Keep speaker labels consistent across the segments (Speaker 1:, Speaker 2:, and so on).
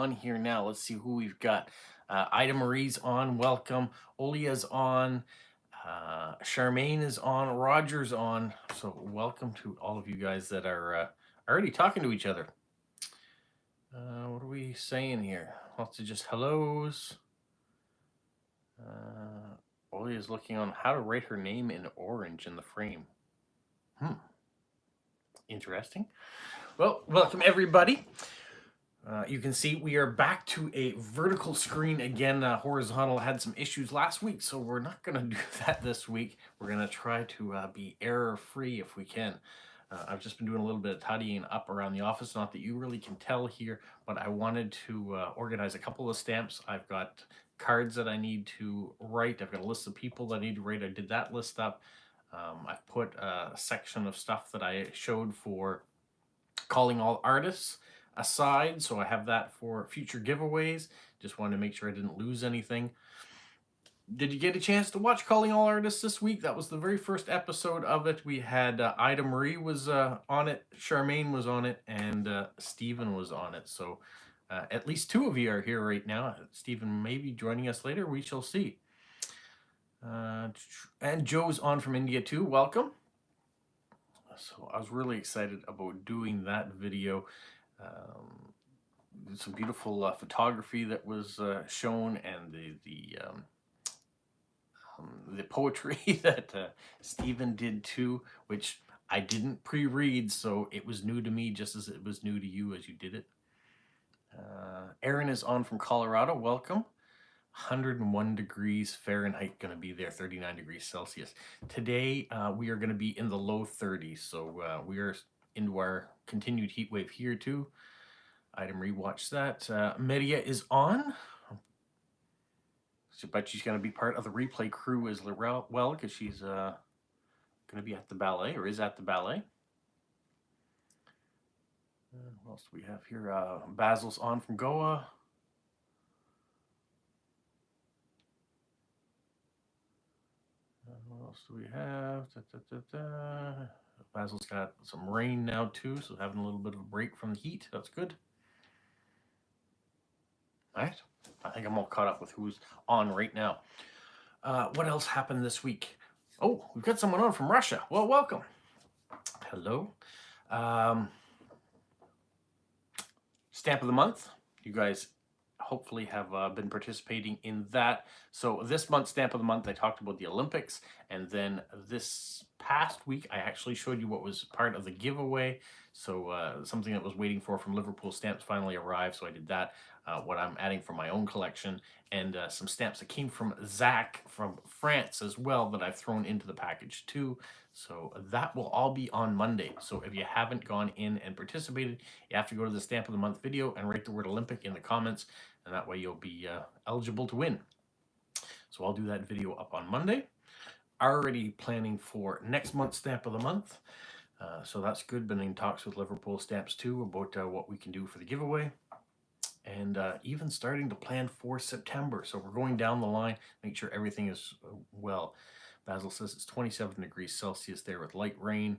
Speaker 1: on here now. Let's see who we've got. Ida Marie's on. Welcome. Olia's on. Charmaine is on. Roger's on. So welcome to all of you guys that are already talking to each other. What are we saying here? Lots of just hellos. Olia's looking on how to write her name in orange in the frame. Interesting. Well, welcome everybody. You can see we are back to a vertical screen again. Horizontal had some issues last week, so we're not going to do that this week. We're going to try to be error-free if we can. I've just been doing a little bit of tidying up around the office. Not that you really can tell here, but I wanted to organize a couple of stamps. I've got cards that I need to write. I've got a list of people that I need to write. I did that list up. I've put a section of stuff that I showed for calling all artists aside, so I have that for future giveaways. Just wanted to make sure I didn't lose anything. Did you get a chance to watch Calling All Artists this week? That was the very first episode of it. We had Ida Marie was on it, Charmaine was on it, and Stephen was on it. So at least two of you are here right now. Stephen may be joining us later. We shall see. And Joe's on from India too. Welcome. So I was really excited about doing that video. Some beautiful photography that was shown, and the poetry that Stephen did too, which I didn't pre-read, so it was new to me just as it was new to you as you did it. Aaron is on from Colorado. Welcome. 101 degrees Fahrenheit going to be there, 39 degrees Celsius. Today we are going to be in the low 30s, so we are into our continued heat wave here too. Item rewatch that. Media is on. So, but she's going to be part of the replay crew as well, because she's going to be at the ballet, or is at the ballet. What else do we have here? Basil's on from Goa. What else do we have? Basil's got some rain now too, so having a little bit of a break from the heat. That's good. All right. I think I'm all caught up with who's on right now. What else happened this week? Oh, we've got someone on from Russia. Well, welcome. Hello. Stamp of the month. You guys hopefully have been participating in that. So this month's Stamp of the Month, I talked about the Olympics. And then this past week, I actually showed you what was part of the giveaway. So something that was waiting from Liverpool Stamps finally arrived. So I did that. What I'm adding from my own collection, and some stamps that came from Zach from France as well that I've thrown into the package too. So that will all be on Monday. So if you haven't gone in and participated, you have to go to the Stamp of the Month video and write the word Olympic in the comments, and that way you'll be eligible to win. So I'll do that video up on Monday. Already planning for next month's Stamp of the Month. So that's good. Been in talks with Liverpool Stamps too about what we can do for the giveaway. And even starting to plan for September. So we're going down the line, make sure everything is well. Basil says it's 27 degrees Celsius there with light rain.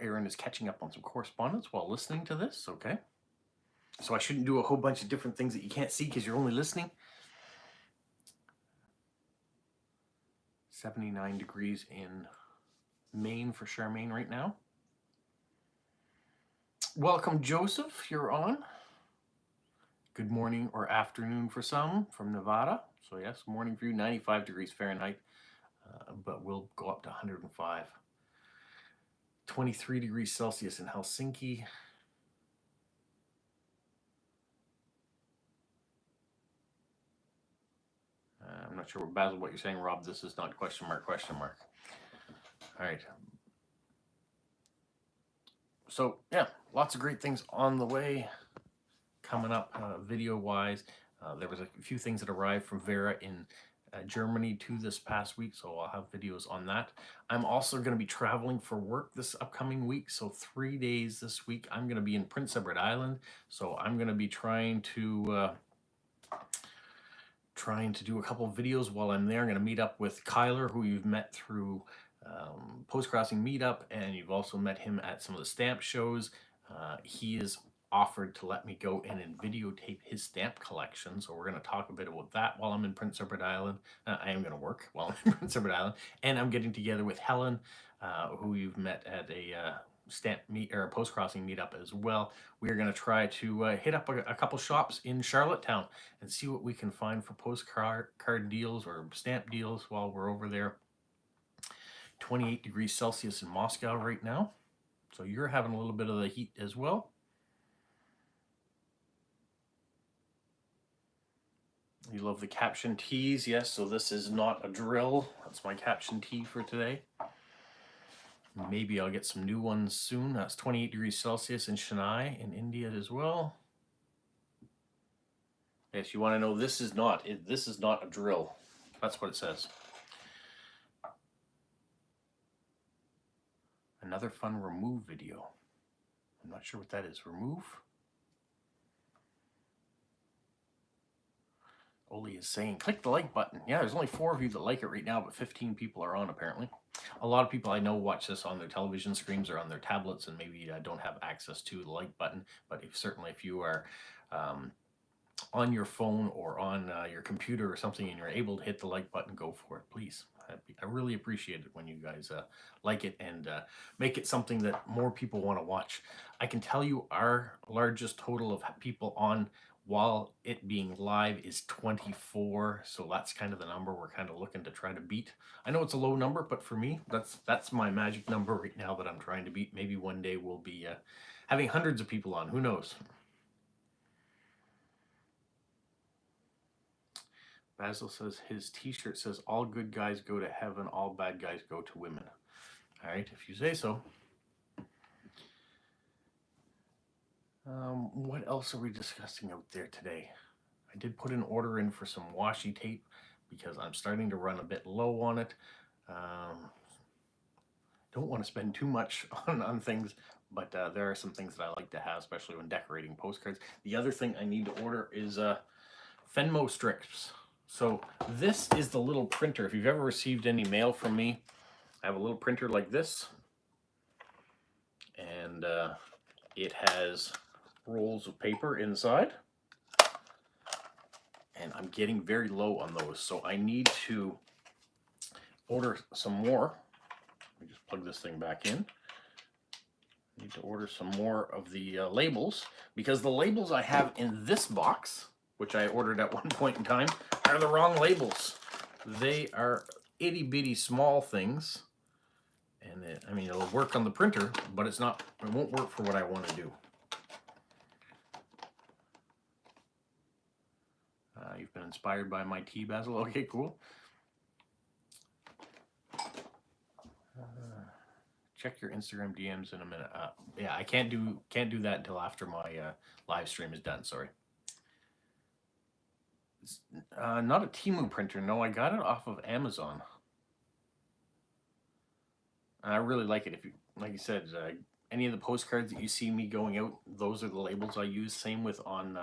Speaker 1: Aaron is catching up on some correspondence while listening to this. Okay. So I shouldn't do a whole bunch of different things that you can't see because you're only listening. 79 degrees in Maine for Charmaine right now. Welcome, Joseph. You're on. Good morning or afternoon for some from Nevada. So yes, morning for you, 95 degrees Fahrenheit, but we'll go up to 105. 23 degrees Celsius in Helsinki. I'm not sure, Basil, what you're saying, Rob. This is not question mark, question mark. All right. So yeah, lots of great things on the way coming up video-wise. There was a few things that arrived from Vera in Germany too this past week, so I'll have videos on that. I'm also going to be traveling for work this upcoming week, so 3 days this week. I'm going to be in Prince Edward Island, so I'm going to be trying to do a couple of videos while I'm there. I'm going to meet up with Kyler, who you've met through post-crossing meetup, and you've also met him at some of the stamp shows. He is offered to let me go in and videotape his stamp collection, so we're going to talk a bit about that while I'm in Prince Edward Island. I am going to work while I'm in Prince Edward Island, and I'm getting together with Helen, who you've met at a stamp meet or a post-crossing meetup as well. We're going to try to hit up a couple shops in Charlottetown and see what we can find for postcard deals or stamp deals while we're over there. 28 degrees Celsius in Moscow right now, so you're having a little bit of the heat as well. You love the caption tees, yes, so this is not a drill. That's my caption tee for today. Maybe I'll get some new ones soon. That's 28 degrees Celsius in Chennai in India as well. Yes, you want to know, this is not a drill. That's what it says. Another fun remove video. I'm not sure what that is. Remove? Oli is saying, click the like button. Yeah, there's only 4 of you that like it right now, but 15 people are on apparently. A lot of people I know watch this on their television screens or on their tablets and maybe don't have access to the like button. But certainly if you are on your phone or on your computer or something and you're able to hit the like button, go for it, please. I really appreciate it when you guys like it and make it something that more people want to watch. I can tell you our largest total of people on while it being live is 24, so that's kind of the number we're kind of looking to try to beat. I know it's a low number, but for me, that's my magic number right now that I'm trying to beat. Maybe one day we'll be having hundreds of people on, who knows? Basil says his t-shirt says, all good guys go to heaven, all bad guys go to women. All right, if you say so. What else are we discussing out there today? I did put an order in for some washi tape because I'm starting to run a bit low on it. Don't want to spend too much on things, but there are some things that I like to have, especially when decorating postcards. The other thing I need to order is Fenmo strips. So this is the little printer. If you've ever received any mail from me, I have a little printer like this, and it has rolls of paper inside, and I'm getting very low on those, so I need to order some more. Let me just plug this thing back in. I need to order some more of the labels, because the labels I have in this box, which I ordered at one point in time, are the wrong labels. They are itty bitty small things, and I mean, it'll work on the printer, but it won't work for what I want to do. You've been inspired by my tea, Basil. Okay, cool. Check your Instagram DMs in a minute. Yeah, I can't do that until after my live stream is done. Sorry. It's not a Temu printer. No, I got it off of Amazon. And I really like it. If you, like you said, any of the postcards that you see me going out, those are the labels I use. Same with on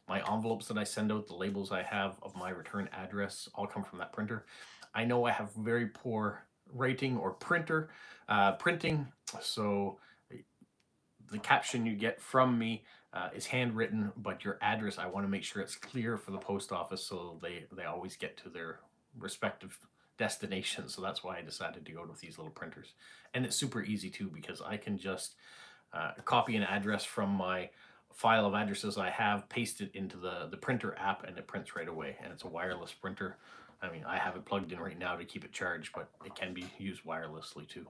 Speaker 1: my envelopes that I send out, the labels I have of my return address all come from that printer. I know I have very poor writing or printing, so the caption you get from me is handwritten, but your address, I want to make sure it's clear for the post office so they always get to their respective destination. So that's why I decided to go with these little printers. And it's super easy too, because I can just copy an address from my file of addresses I have, paste it into the printer app, and it prints right away. And it's a wireless printer. I mean, I have it plugged in right now to keep it charged, but it can be used wirelessly too.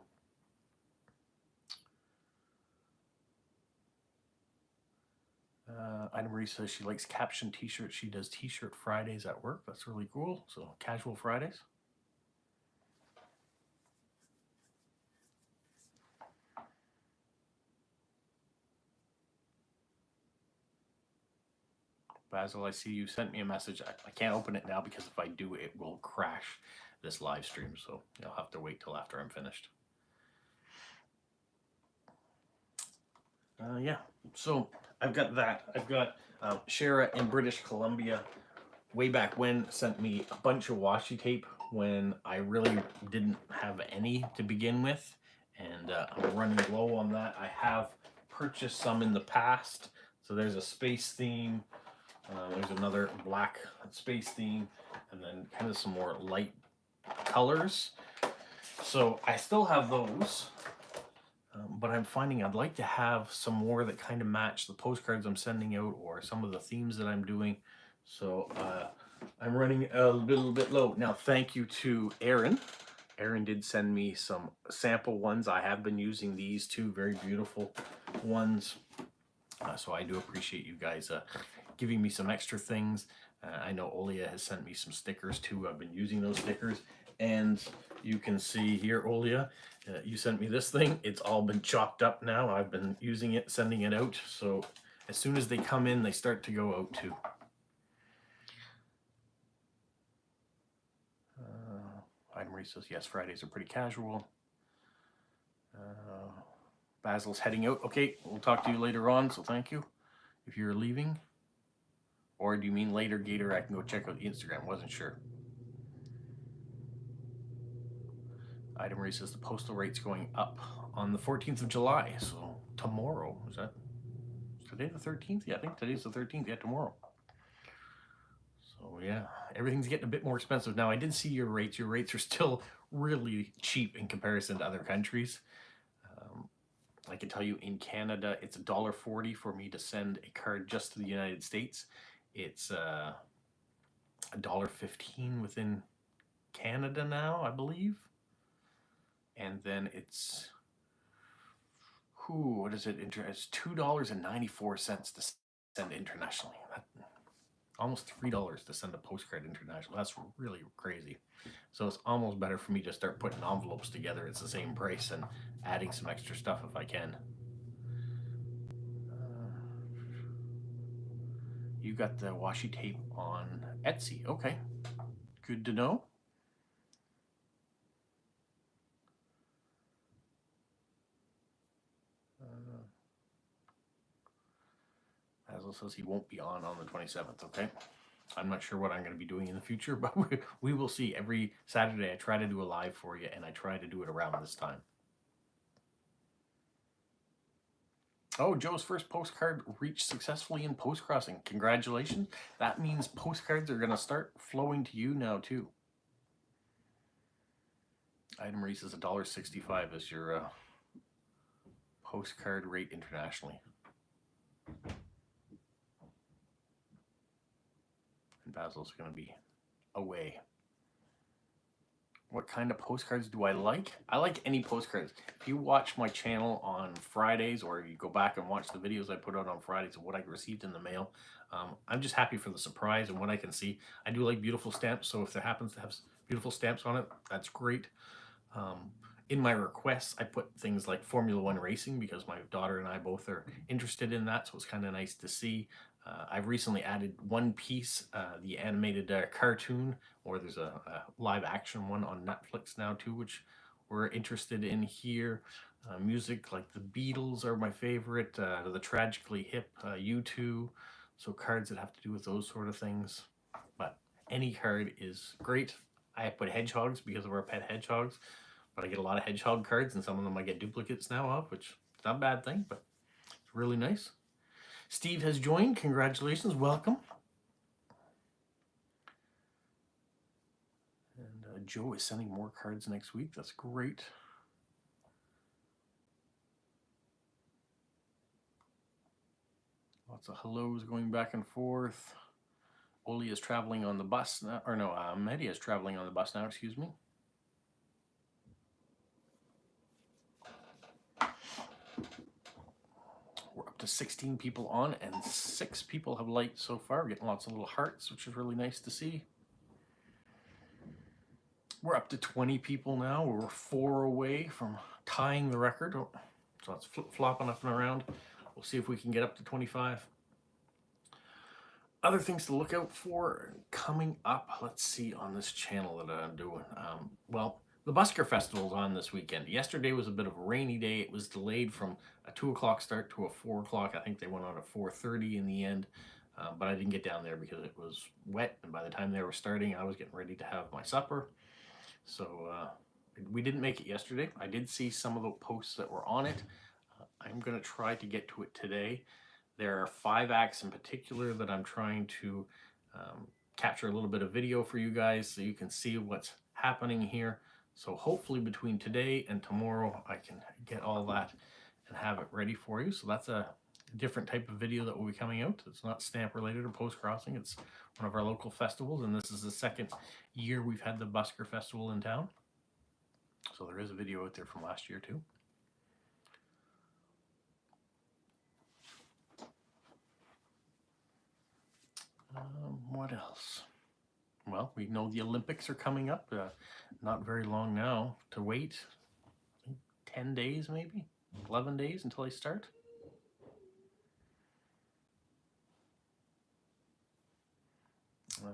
Speaker 1: Ida Marie says she likes caption t-shirts. She does t-shirt Fridays at work. That's really cool. So casual Fridays. Basil, I see you sent me a message. I can't open it now because if I do, it will crash this live stream. So you'll have to wait till after I'm finished. Yeah, so I've got that. I've got Shara in British Columbia way back when sent me a bunch of washi tape when I really didn't have any to begin with, and I'm running low on that. I have purchased some in the past. So there's a space theme, there's another black space theme, and then kind of some more light colors. So I still have those, but I'm finding I'd like to have some more that kind of match the postcards I'm sending out or some of the themes that I'm doing. So I'm running a little bit low. Now, thank you to Aaron. Aaron did send me some sample ones. I have been using these two very beautiful ones. So I do appreciate you guys giving me some extra things. I know Olia has sent me some stickers too. I've been using those stickers. And you can see here, Olia, you sent me this thing. It's all been chopped up now. I've been using it, sending it out. So as soon as they come in, they start to go out too. Item Marie says, yes, Fridays are pretty casual. Basil's heading out. Okay, we'll talk to you later on, so thank you. If you're leaving. Or do you mean later, Gator? I can go check out the Instagram. Wasn't sure. Item Marie says the postal rate's going up on the 14th of July. So tomorrow, is that today the 13th? Yeah, I think today's the 13th. Yeah, tomorrow. So yeah, everything's getting a bit more expensive. Now I did see your rates. Your rates are still really cheap in comparison to other countries. I can tell you in Canada, it's $1.40 for me to send a card just to the United States. It's $1.15 within Canada now, I believe. And then it's, what is it? It's $2.94 to send internationally. Almost $3 to send a postcard international. That's really crazy. So it's almost better for me to start putting envelopes together. It's the same price and adding some extra stuff if I can. You got the washi tape on Etsy. Okay, good to know. Basil says he won't be on the 27th. Okay. I'm not sure what I'm going to be doing in the future, but we will see. Every Saturday I try to do a live for you, and I try to do it around this time. Oh, Joe's first postcard reached successfully in post-crossing. Congratulations. That means postcards are going to start flowing to you now, too. Item Marie says $1.65 is your postcard rate internationally. And Basil's going to be away. What kind of postcards do I like? I like any postcards. If you watch my channel on Fridays, or you go back and watch the videos I put out on Fridays of what I received in the mail, I'm just happy for the surprise and what I can see. I do like beautiful stamps, so if there happens to have beautiful stamps on it, that's great. In my requests, I put things like Formula One racing because my daughter and I both are interested in that, so it's kind of nice to see. I've recently added One Piece, the animated cartoon, or there's a live action one on Netflix now too, which we're interested in here. Music like the Beatles are my favorite, the Tragically Hip, U2, so cards that have to do with those sort of things. But any card is great. I put hedgehogs because of our pet hedgehogs, but I get a lot of hedgehog cards, and some of them I get duplicates now of, which is not a bad thing, but it's really nice. Steve has joined. Congratulations. Welcome. And Joe is sending more cards next week. That's great. Lots of hellos going back and forth. Oli is traveling on the bus now. Or no, Mehdi is traveling on the bus now, excuse me. We're up to 16 people on, and 6 people have liked so far. We're getting lots of little hearts, which is really nice to see. We're up to 20 people now. We're 4 away from tying the record. So it's flip-flopping up and around. We'll see if we can get up to 25. Other things to look out for coming up, let's see, on this channel that I'm doing. Well, the Busker Festival is on this weekend. Yesterday was a bit of a rainy day. It was delayed from a 2 o'clock start to a 4 o'clock. I think they went on at 4:30 in the end, but I didn't get down there because it was wet, and by the time they were starting, I was getting ready to have my supper. So we didn't make it yesterday. I did see some of the posts that were on it. I'm going to try to get to it today. There are 5 acts in particular that I'm trying to capture a little bit of video for you guys so you can see what's happening here. So hopefully between today and tomorrow I can get all that and have it ready for you. So that's a different type of video that will be coming out. It's not stamp related or post crossing. It's one of our local festivals, and this is the second year we've had the Busker Festival in town. So there is a video out there from last year too. What else? Well, we know the Olympics are coming up. Not very long now to wait. 10 days maybe? 11 days until they start.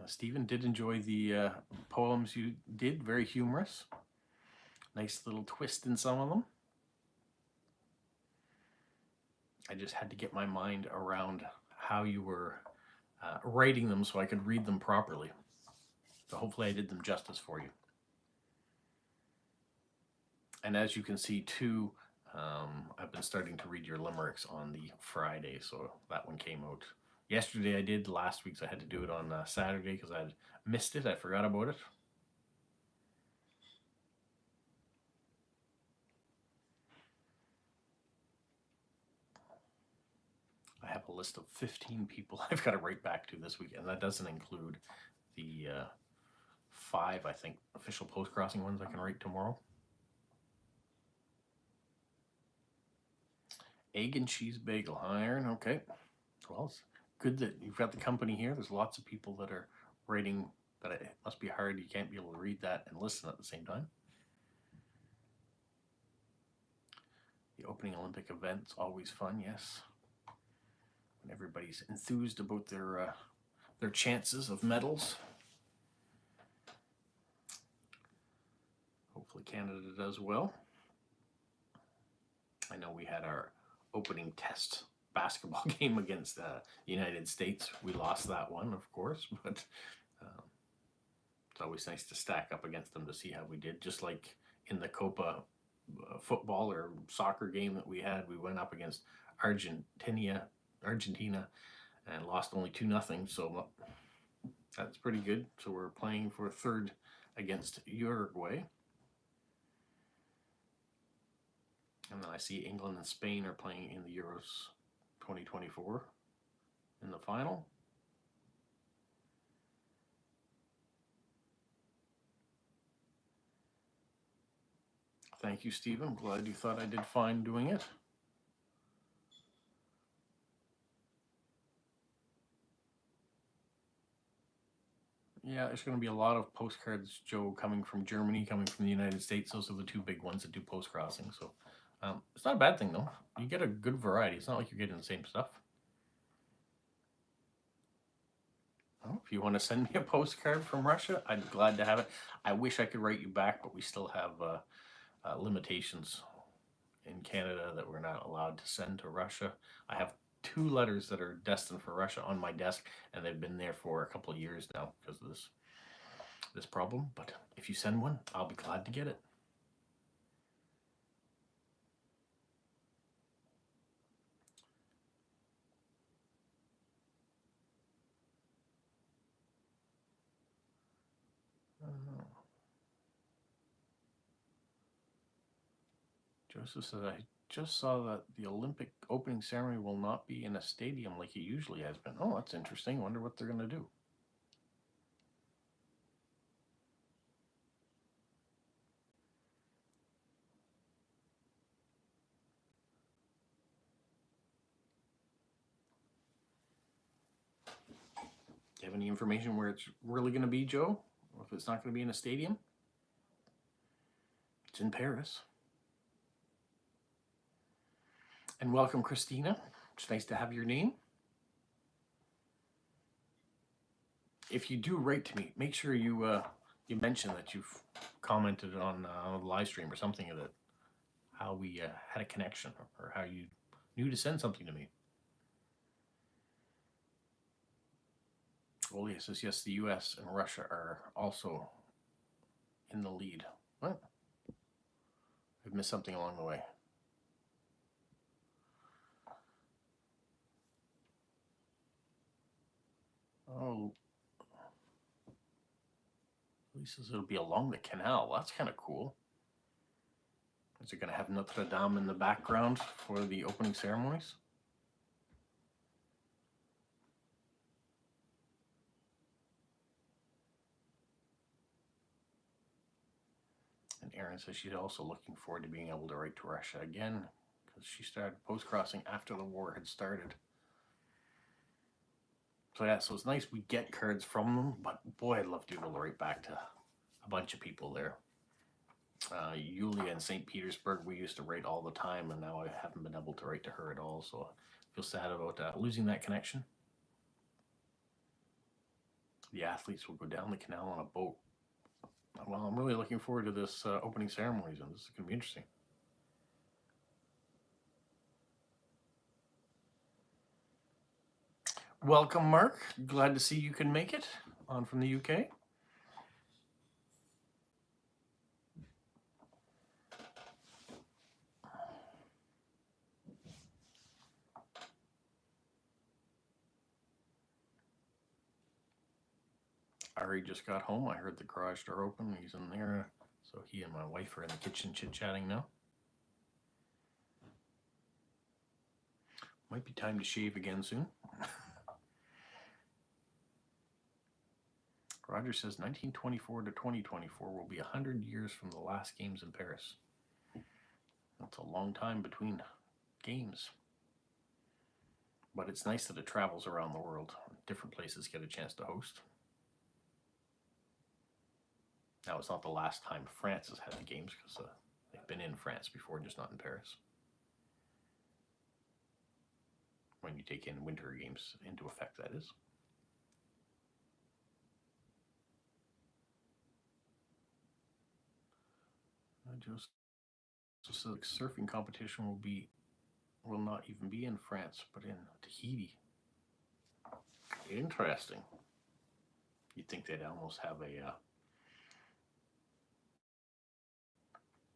Speaker 1: Stephen did enjoy the poems you did. Very humorous. Nice little twist in some of them. I just had to get my mind around how you were writing them so I could read them properly. So hopefully I did them justice for you. And as you can see too, I've been starting to read your limericks on the Friday, so that one came out yesterday. I did last week's. I had to do it on Saturday because I had missed it. I forgot about it. I have a list of 15 people I've got to write back to this week, and that doesn't include the 5, I think, official post-crossing ones I can write tomorrow. Egg and cheese bagel, iron, okay. Well, it's good that you've got the company here. There's lots of people that are writing, but it must be hard. You can't be able to read that and listen at the same time. The opening Olympic event's always fun, yes. When everybody's enthused about their chances of medals. Hopefully Canada does well. I know we had our opening test basketball game against the United States. We lost that one, of course, but it's always nice to stack up against them to see how we did. Just like in the Copa football or soccer game that we had, we went up against Argentina and lost only 2-0. So that's pretty good. So we're playing for 3rd against Uruguay. And then I see England and Spain are playing in the Euros 2024 in the final. Thank you, Stephen. I'm glad you thought I did fine doing it. Yeah, there's going to be a lot of postcards, Joe, coming from Germany, coming from the United States. Those are the 2 big ones that do post-crossing. So it's not a bad thing, though. You get a good variety. It's not like you're getting the same stuff. Well, if you want to send me a postcard from Russia, I'd be glad to have it. I wish I could write you back, but we still have limitations in Canada that we're not allowed to send to Russia. I have 2 letters that are destined for Russia on my desk, and they've been there for a couple of years now because of this problem. But if you send one, I'll be glad to get it. Joseph says, I just saw that the Olympic opening ceremony will not be in a stadium like it usually has been. Oh, that's interesting. Wonder what they're going to do. Do you have any information where it's really going to be, Joe? Or if it's not going to be in a stadium? It's in Paris. And welcome, Christina. It's nice to have your name. If you do write to me, make sure you mention that you've commented on the live stream or something of that, how we had a connection or how you knew to send something to me. Olia says, yes, the US and Russia are also in the lead. What? I've missed something along the way. Oh, he says it'll be along the canal. That's kind of cool. Is it going to have Notre Dame in the background for the opening ceremonies? And Erin says she's also looking forward to being able to write to Russia again, because she started post-crossing after the war had started. So yeah, so it's nice we get cards from them, but boy, I'd love to be able to write back to a bunch of people there. Yulia in St. Petersburg, we used to write all the time, and now I haven't been able to write to her at all, so I feel sad about losing that connection. The athletes will go down the canal on a boat. Well, I'm really looking forward to this opening ceremonies, and this is going to be interesting. Welcome, Mark. Glad to see you can make it on from the UK. Ari just got home. I heard the garage door open. He's in there. So he and my wife are in the kitchen chit-chatting now. Might be time to shave again soon. Roger says 1924 to 2024 will be 100 years from the last games in Paris. That's a long time between games. But it's nice that it travels around the world. Different places get a chance to host. Now, it's not the last time France has had the games, because they've been in France before, just not in Paris. When you take in winter games into effect, that is. Just the surfing competition will not even be in France, but in Tahiti. Interesting. You'd think they'd almost have a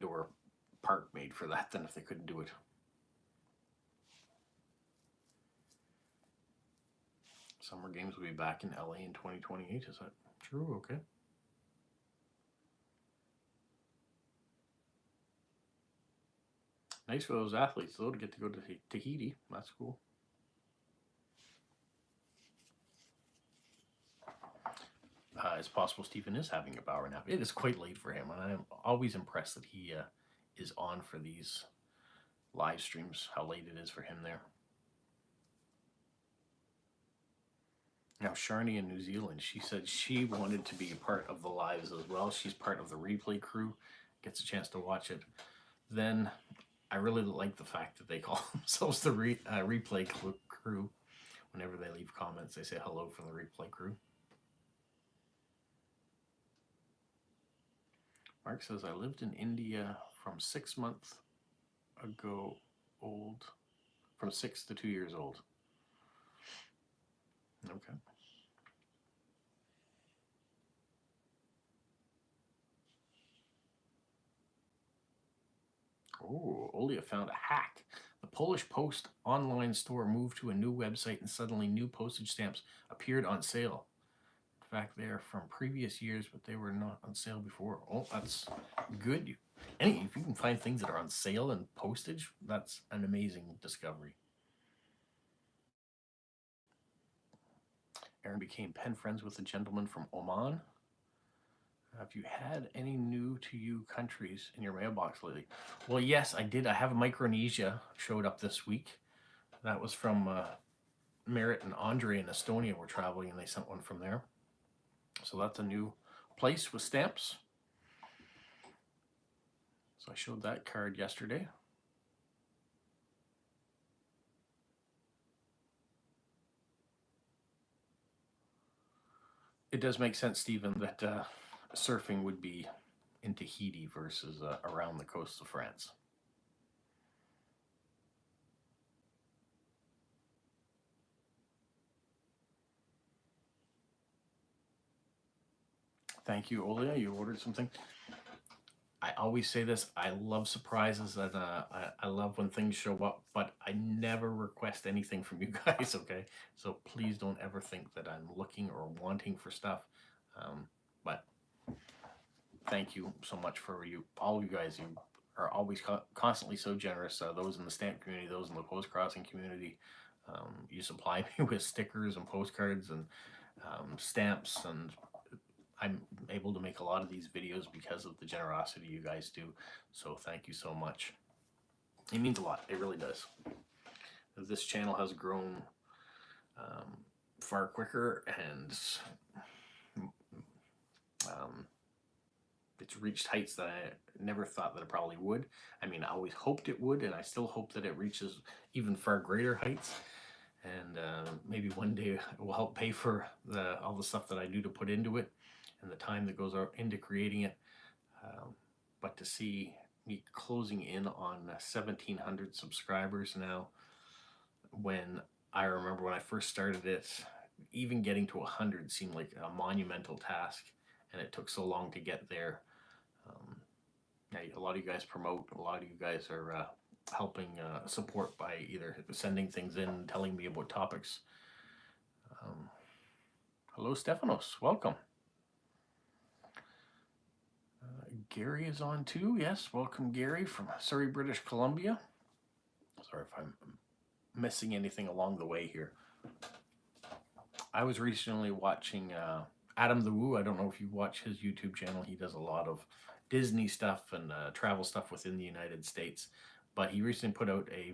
Speaker 1: door park made for that then if they couldn't do it. Summer Games will be back in LA in 2028. Is that true? Okay. Nice for those athletes, though, to get to go to Tahiti. That's cool. It's possible Stephen is having a power nap. It is quite late for him, and I'm always impressed that he is on for these live streams, how late it is for him there. Now, Sharni in New Zealand, she said she wanted to be a part of the lives as well. She's part of the replay crew, gets a chance to watch it. Then I really like the fact that they call themselves the replay crew. Whenever they leave comments, they say hello from the replay crew. Mark says, I lived in India from 6 months ago old, from 6 to 2 years old. Okay. Oh, Olia found a hack. The Polish Post online store moved to a new website, and suddenly new postage stamps appeared on sale. In fact, they are from previous years, but they were not on sale before. Oh, that's good. If you can find things that are on sale and postage, that's an amazing discovery. Aaron became pen friends with a gentleman from Oman. Have you had any new to you countries in your mailbox lately? Well, yes, I did. I have Micronesia showed up this week. That was from Merritt and Andre in Estonia were traveling, and they sent one from there. So that's a new place with stamps. So I showed that card yesterday. It does make sense, Stephen, that surfing would be in Tahiti versus around the coast of France. Thank you, Olia. You ordered something. I always say this. I love surprises, and I love when things show up, but I never request anything from you guys, okay? So please don't ever think that I'm looking or wanting for stuff. But thank you so much for all of you guys. You are always constantly so generous. Those in the stamp community, those in the post crossing community. You supply me with stickers and postcards and stamps, and I'm able to make a lot of these videos because of the generosity you guys do. So thank you so much. It means a lot. It really does. This channel has grown far quicker, and it's reached heights that I never thought that it probably would. I mean, I always hoped it would, and I still hope that it reaches even far greater heights. And maybe one day it will help pay for all the stuff that I do to put into it and the time that goes into creating it. But to see me closing in on 1,700 subscribers now, when I remember when I first started it, even getting to 100 seemed like a monumental task, and it took so long to get there. A lot of you guys promote, a lot of you guys are helping support by either sending things in, telling me about topics. Hello, Stefanos. Welcome. Gary is on too. Yes, welcome, Gary, from Surrey, British Columbia. Sorry if I'm missing anything along the way here. I was recently watching Adam the Woo. I don't know if you watch his YouTube channel. He does a lot of Disney stuff and travel stuff within the United States. But he recently put out a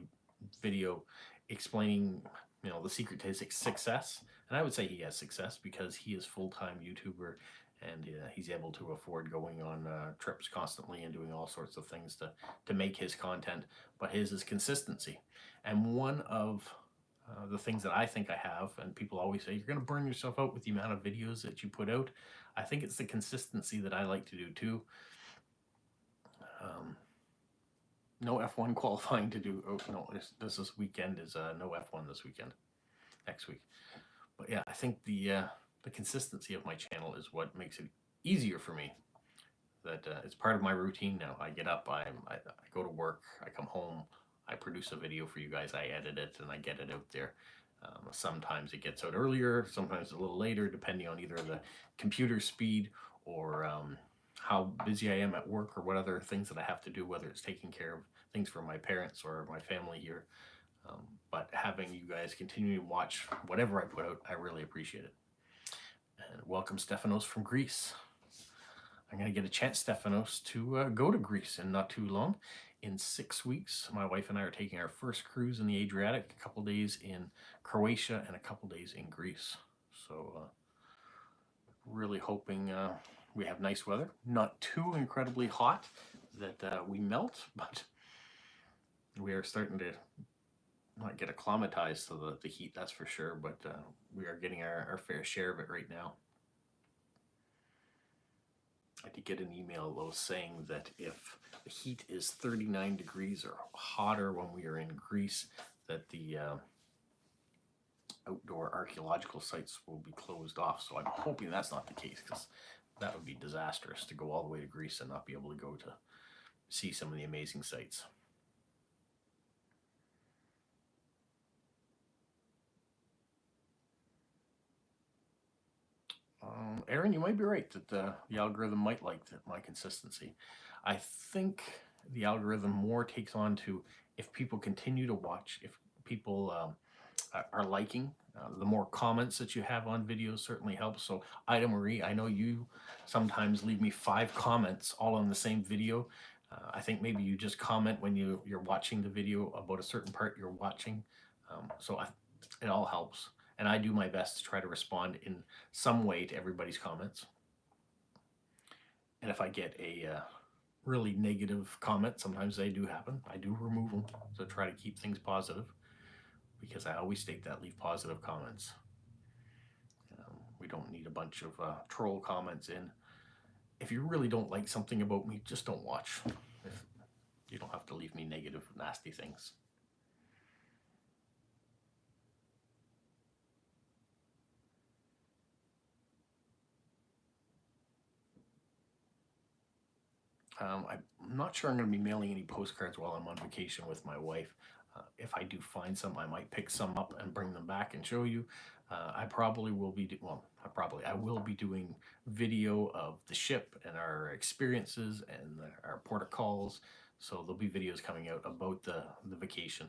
Speaker 1: video explaining, the secret to his success. And I would say he has success because he is full-time YouTuber, and he's able to afford going on trips constantly and doing all sorts of things to make his content. But his is consistency. And one of the things that I think I have, and people always say, you're going to burn yourself out with the amount of videos that you put out. I think it's the consistency that I like to do too. No F1 qualifying to do. Oh, no, this weekend is no F1 this weekend. Next week. But yeah, I think the consistency of my channel is what makes it easier for me. That it's part of my routine now. I get up, I go to work, I come home, I produce a video for you guys, I edit it, and I get it out there. Sometimes it gets out earlier, sometimes a little later, depending on either the computer speed or how busy I am at work or what other things that I have to do, whether it's taking care of things for my parents or my family here. But having you guys continue to watch whatever I put out, I really appreciate it. And welcome, Stefanos from Greece. I'm going to get a chance, Stefanos, to go to Greece in not too long. In 6 weeks, my wife and I are taking our first cruise in the Adriatic, a couple days in Croatia and a couple days in Greece. So really hoping we have nice weather. Not too incredibly hot that we melt, but we are starting to not get acclimatized to the heat, that's for sure, but we are getting our fair share of it right now. I did get an email though saying that if the heat is 39 degrees or hotter when we are in Greece, that the outdoor archaeological sites will be closed off. So I'm hoping that's not the case, because that would be disastrous to go all the way to Greece and not be able to go to see some of the amazing sites. Aaron, you might be right that the algorithm might like my consistency. I think the algorithm more takes on to if people continue to watch, if people are liking, the more comments that you have on videos certainly helps. So Ida Marie, I know you sometimes leave me 5 comments all on the same video. I think maybe you just comment when you're watching the video about a certain part you're watching. It all helps. And I do my best to try to respond in some way to everybody's comments. And if I get a really negative comment, sometimes they do happen, I do remove them to try to keep things positive, because I always state that leave positive comments. We don't need a bunch of troll comments in. If you really don't like something about me, just don't watch. You don't have to leave me negative, nasty things. I'm not sure I'm going to be mailing any postcards while I'm on vacation with my wife. If I do find some, I might pick some up and bring them back and show you. I probably will be, I will be doing video of the ship and our experiences and our port of calls. So there'll be videos coming out about the vacation.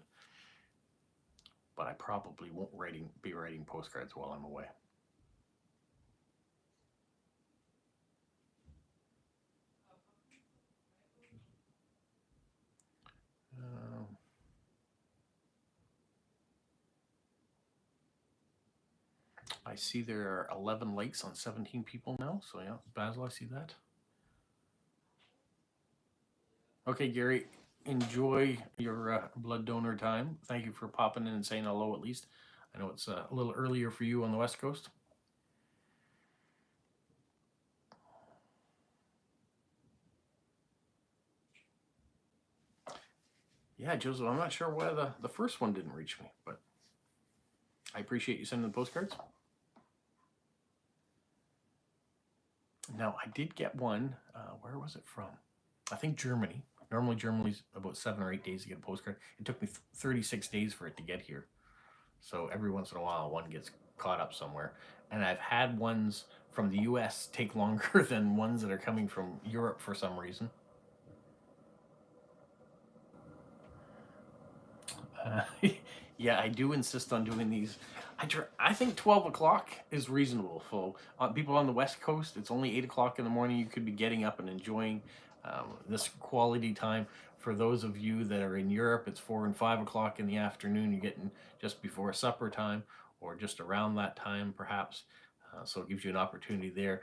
Speaker 1: But I probably won't be writing postcards while I'm away. I see there are 11 likes on 17 people now. So yeah, Basil, I see that. Okay, Gary, enjoy your blood donor time. Thank you for popping in and saying hello at least. I know it's a little earlier for you on the West Coast. Yeah, Joseph, I'm not sure why the first one didn't reach me, but I appreciate you sending the postcards. Now, I did get one. Where was it from? I think Germany. Normally, Germany's about 7 or 8 days to get a postcard. It took me 36 days for it to get here. So every once in a while, one gets caught up somewhere. And I've had ones from the US take longer than ones that are coming from Europe for some reason. Yeah, I do insist on doing these. I think 12 o'clock is reasonable for people on the West Coast. It's only 8 o'clock in the morning. You could be getting up and enjoying this quality time. For those of you that are in Europe, it's 4 and 5 o'clock in the afternoon. You're getting just before supper time or just around that time, perhaps. So it gives you an opportunity there.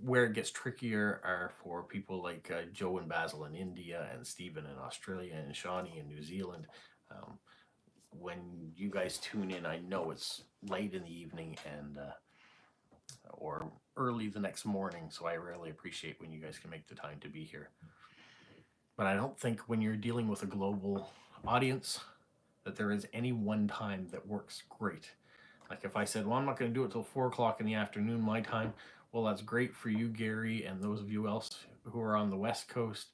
Speaker 1: Where it gets trickier are for people like Joe and Basil in India and Stephen in Australia and Shawnee in New Zealand. When you guys tune in, I know it's late in the evening and or early the next morning, so I really appreciate when you guys can make the time to be here. But I don't think when you're dealing with a global audience that there is any one time that works great. Like if I said, well, I'm not going to do it till 4 o'clock in the afternoon my time, well, that's great for you, Gary, and those of you else who are on the West Coast.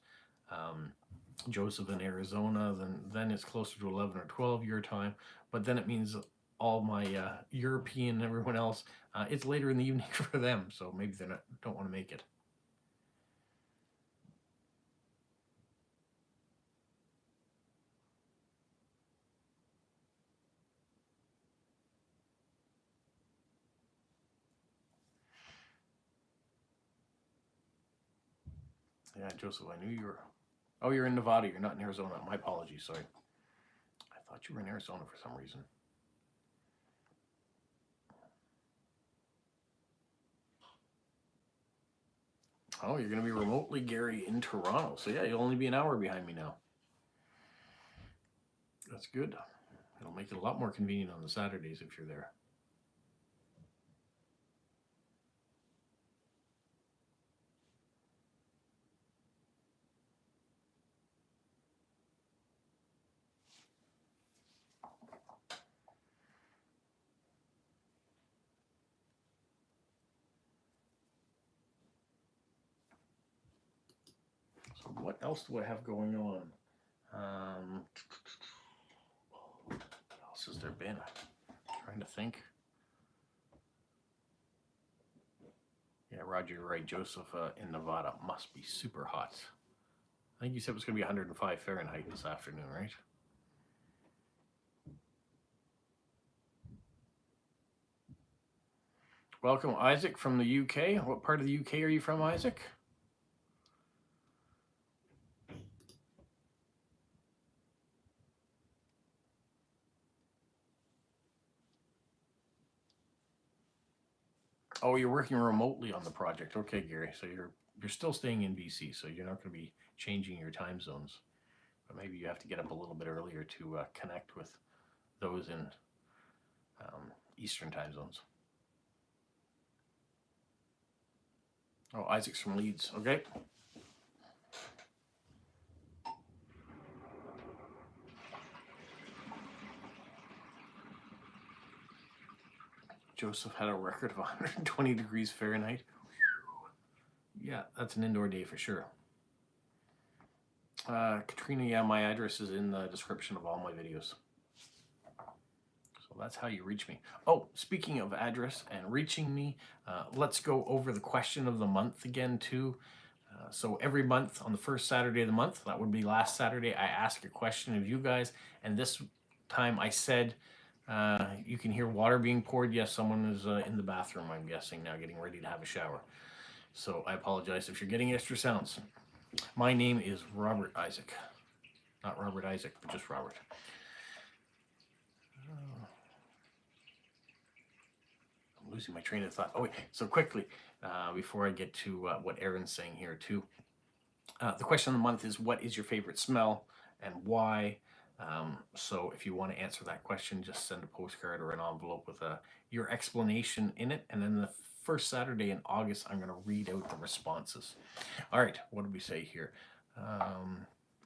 Speaker 1: Joseph in Arizona, then it's closer to 11 or 12 your time. But then it means all my European, everyone else, it's later in the evening for them. So maybe they don't want to make it. Yeah, Joseph, I knew you were. Oh, you're in Nevada. You're not in Arizona. My apologies. Sorry. I thought you were in Arizona for some reason. Oh, you're going to be remotely, Gary, in Toronto. So yeah, you'll only be an hour behind me now. That's good. It'll make it a lot more convenient on the Saturdays if you're there. So what else do I have going on? What else has there been? I'm trying to think. Yeah, Roger, you're right. Joseph in Nevada must be super hot. I think you said it was going to be 105 Fahrenheit this afternoon, right? Welcome, Isaac from the UK. What part of the UK are you from, Isaac? Oh, you're working remotely on the project. Okay, Gary. So you're still staying in BC, so you're not going to be changing your time zones. But maybe you have to get up a little bit earlier to connect with those in Eastern time zones. Oh, Isaac's from Leeds. Okay. Joseph had a record of 120 degrees Fahrenheit. Yeah, that's an indoor day for sure. Katrina, yeah, my address is in the description of all my videos. So that's how you reach me. Oh, speaking of address and reaching me, let's go over the question of the month again too. So every month on the first Saturday of the month, that would be last Saturday, I ask a question of you guys. And this time I said, you can hear water being poured. Yes, someone is in the bathroom, I'm guessing now, getting ready to have a shower. So I apologize if you're getting extra sounds. My name is Robert Isaac. Not Robert Isaac, but just Robert. I'm losing my train of thought. Oh, wait. So quickly, before I get to what Aaron's saying here too. The question of the month is, what is your favorite smell and why? So if you want to answer that question, just send a postcard or an envelope with your explanation in it. And then the first Saturday in August, I'm going to read out the responses. All right, what did we say here?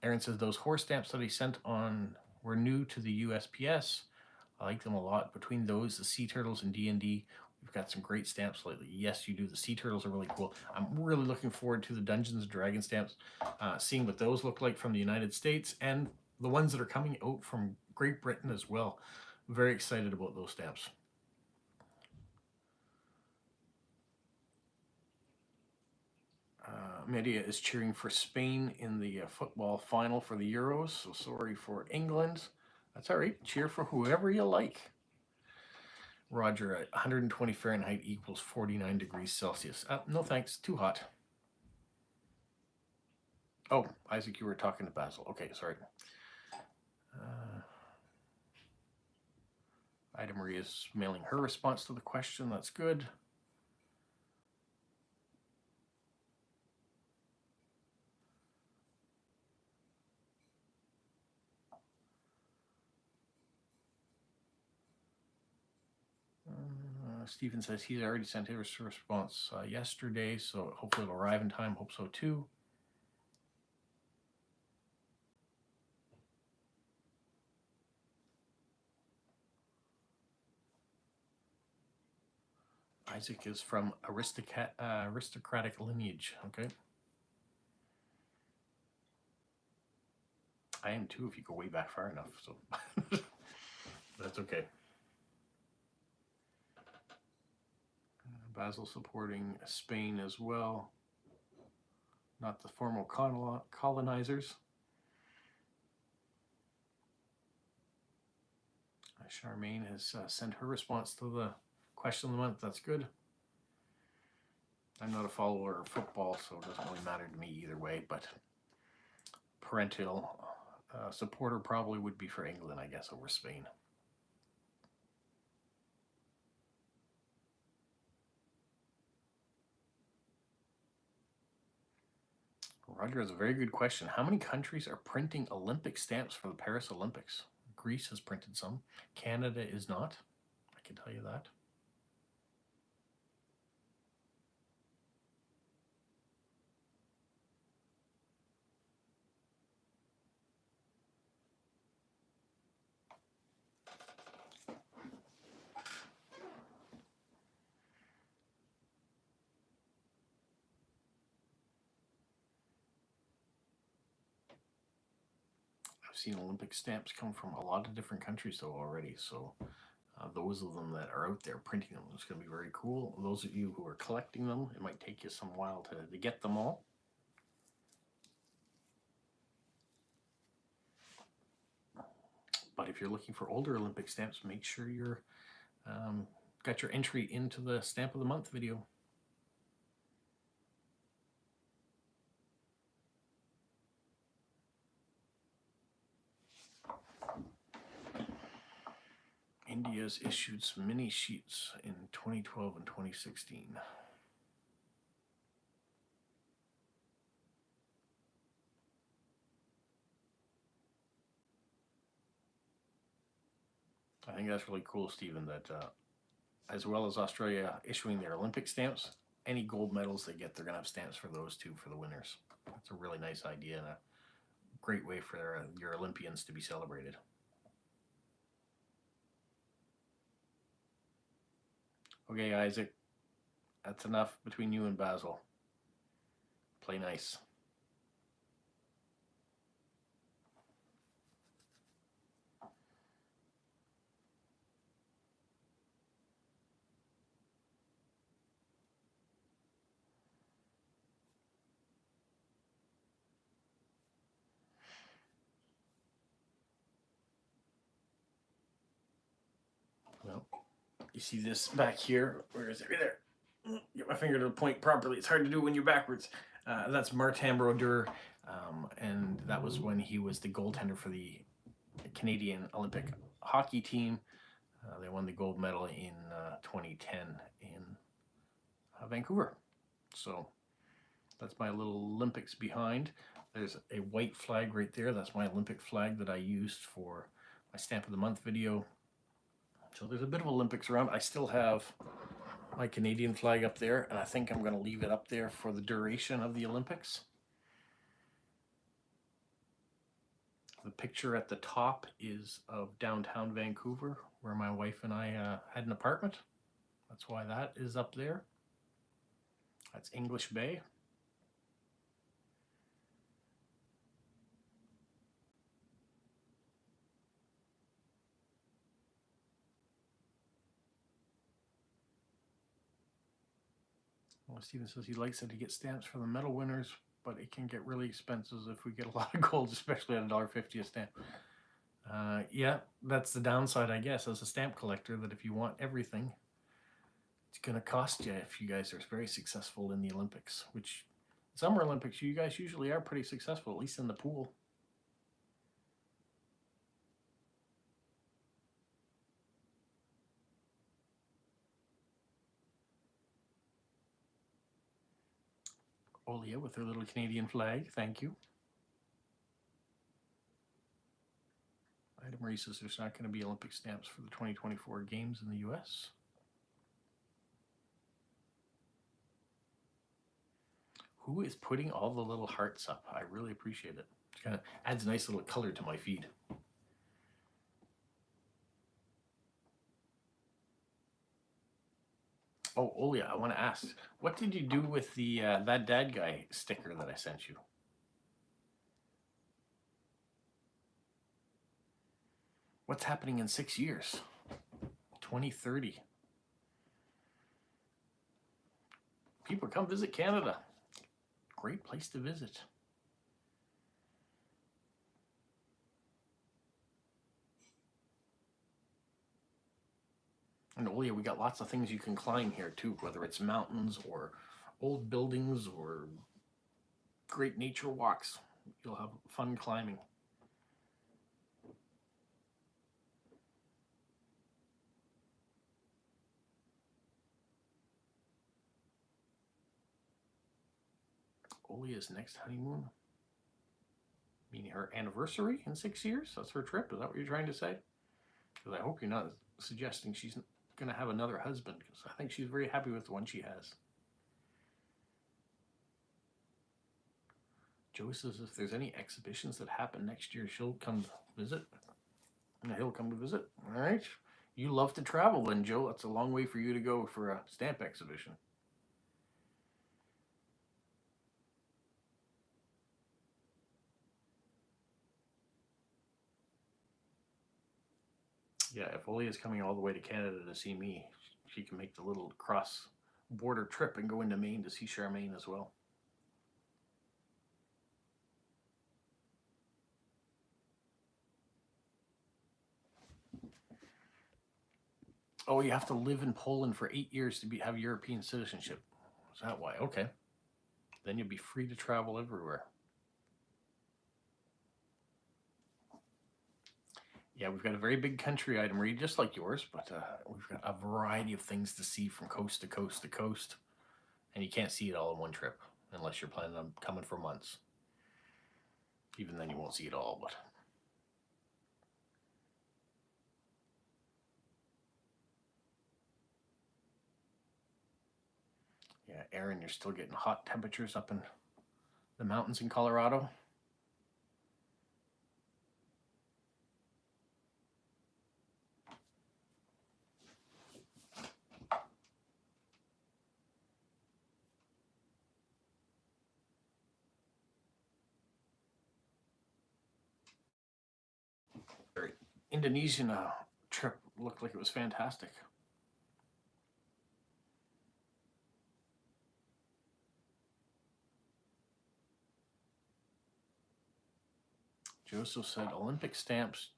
Speaker 1: Aaron says those horse stamps that he sent on were new to the USPS. I like them a lot. Between those, the sea turtles and D&D, we've got some great stamps lately. Yes, you do. The sea turtles are really cool. I'm really looking forward to the Dungeons and Dragons stamps, seeing what those look like from the United States and the ones that are coming out from Great Britain as well. I'm very excited about those stamps. Media is cheering for Spain in the football final for the Euros, so sorry for England. That's all right. Cheer for whoever you like. Roger, 120 Fahrenheit equals 49 degrees Celsius. No thanks, too hot. Oh, Isaac, you were talking to Basil. Okay, sorry. Ida Marie is mailing her response to the question. That's good. Stephen says he's already sent his response yesterday, so hopefully it'll arrive in time. Hope so too. Isaac is from aristocratic lineage. Okay. I am too, if you go way back far enough. So that's okay. Basil supporting Spain as well. Not the formal colonizers. Charmaine has sent her response to the question of the month. That's good. I'm not a follower of football, so it doesn't really matter to me either way, but parental supporter probably would be for England, I guess, over Spain. Roger has a very good question. How many countries are printing Olympic stamps for the Paris Olympics? Greece has printed some. Canada is not. I can tell you that. I've seen Olympic stamps come from a lot of different countries though already, so those of them that are out there printing them, it's going to be very cool. Those of you who are collecting them, it might take you some while to get them all. But if you're looking for older Olympic stamps, make sure you're got your entry into the Stamp of the Month video. India's issued some mini sheets in 2012 and 2016. I think that's really cool, Stephen, that as well as Australia issuing their Olympic stamps, any gold medals they get, they're going to have stamps for those too for the winners. That's a really nice idea and a great way for your Olympians to be celebrated. Okay, Isaac, that's enough between you and Basil. Play nice. You see this back here? Where is it? Right there. Get my finger to the point properly. It's hard to do when you're backwards. That's Martin Brodeur, and that was when he was the goaltender for the Canadian Olympic hockey team. They won the gold medal in 2010 in Vancouver. So that's my little Olympics behind. There's a white flag right there. That's my Olympic flag that I used for my Stamp of the Month video. So there's a bit of Olympics around. I still have my Canadian flag up there, and I think I'm going to leave it up there for the duration of the Olympics. The picture at the top is of downtown Vancouver, where my wife and I had an apartment. That's why that is up there. That's English Bay. Well, Stephen says he likes it to get stamps for the medal winners, but it can get really expensive if we get a lot of gold, especially at $1.50 a stamp. Yeah, that's the downside, I guess, as a stamp collector, that if you want everything, it's going to cost you if you guys are very successful in the Olympics, which Summer Olympics, you guys usually are pretty successful, at least in the pool. Olia with her little Canadian flag, thank you. Ida Marie says there's not going to be Olympic stamps for the 2024 games in the U.S. Who is putting all the little hearts up? I really appreciate it. It kind of adds a nice little color to my feed. Oh, Olia, I want to ask, what did you do with the That Dad Guy sticker that I sent you? What's happening in 6 years? 2030. People come visit Canada. Great place to visit. And oh yeah, we got lots of things you can climb here too, whether it's mountains or old buildings or great nature walks. You'll have fun climbing. Olia's next honeymoon? Meaning her anniversary in 6 years? That's her trip? Is that what you're trying to say? Because I hope you're not suggesting she's going to have another husband, because I think she's very happy with the one she has. Joe says if there's any exhibitions that happen next year, she'll come visit. And he'll come to visit. All right. You love to travel then, Joe. That's a long way for you to go for a stamp exhibition. Yeah, if Olia is coming all the way to Canada to see me, she can make the little cross-border trip and go into Maine to see Charmaine as well. Oh, you have to live in Poland for 8 years to have European citizenship. Is that why? Okay. Then you'll be free to travel everywhere. Yeah, we've got a very big country item read, just like yours, but we've got a variety of things to see from coast to coast to coast. And you can't see it all in one trip unless you're planning on coming for months. Even then you won't see it all, but... Yeah, Aaron, you're still getting hot temperatures up in the mountains in Colorado. Indonesian trip looked like it was fantastic. Joseph said Olympic stamps,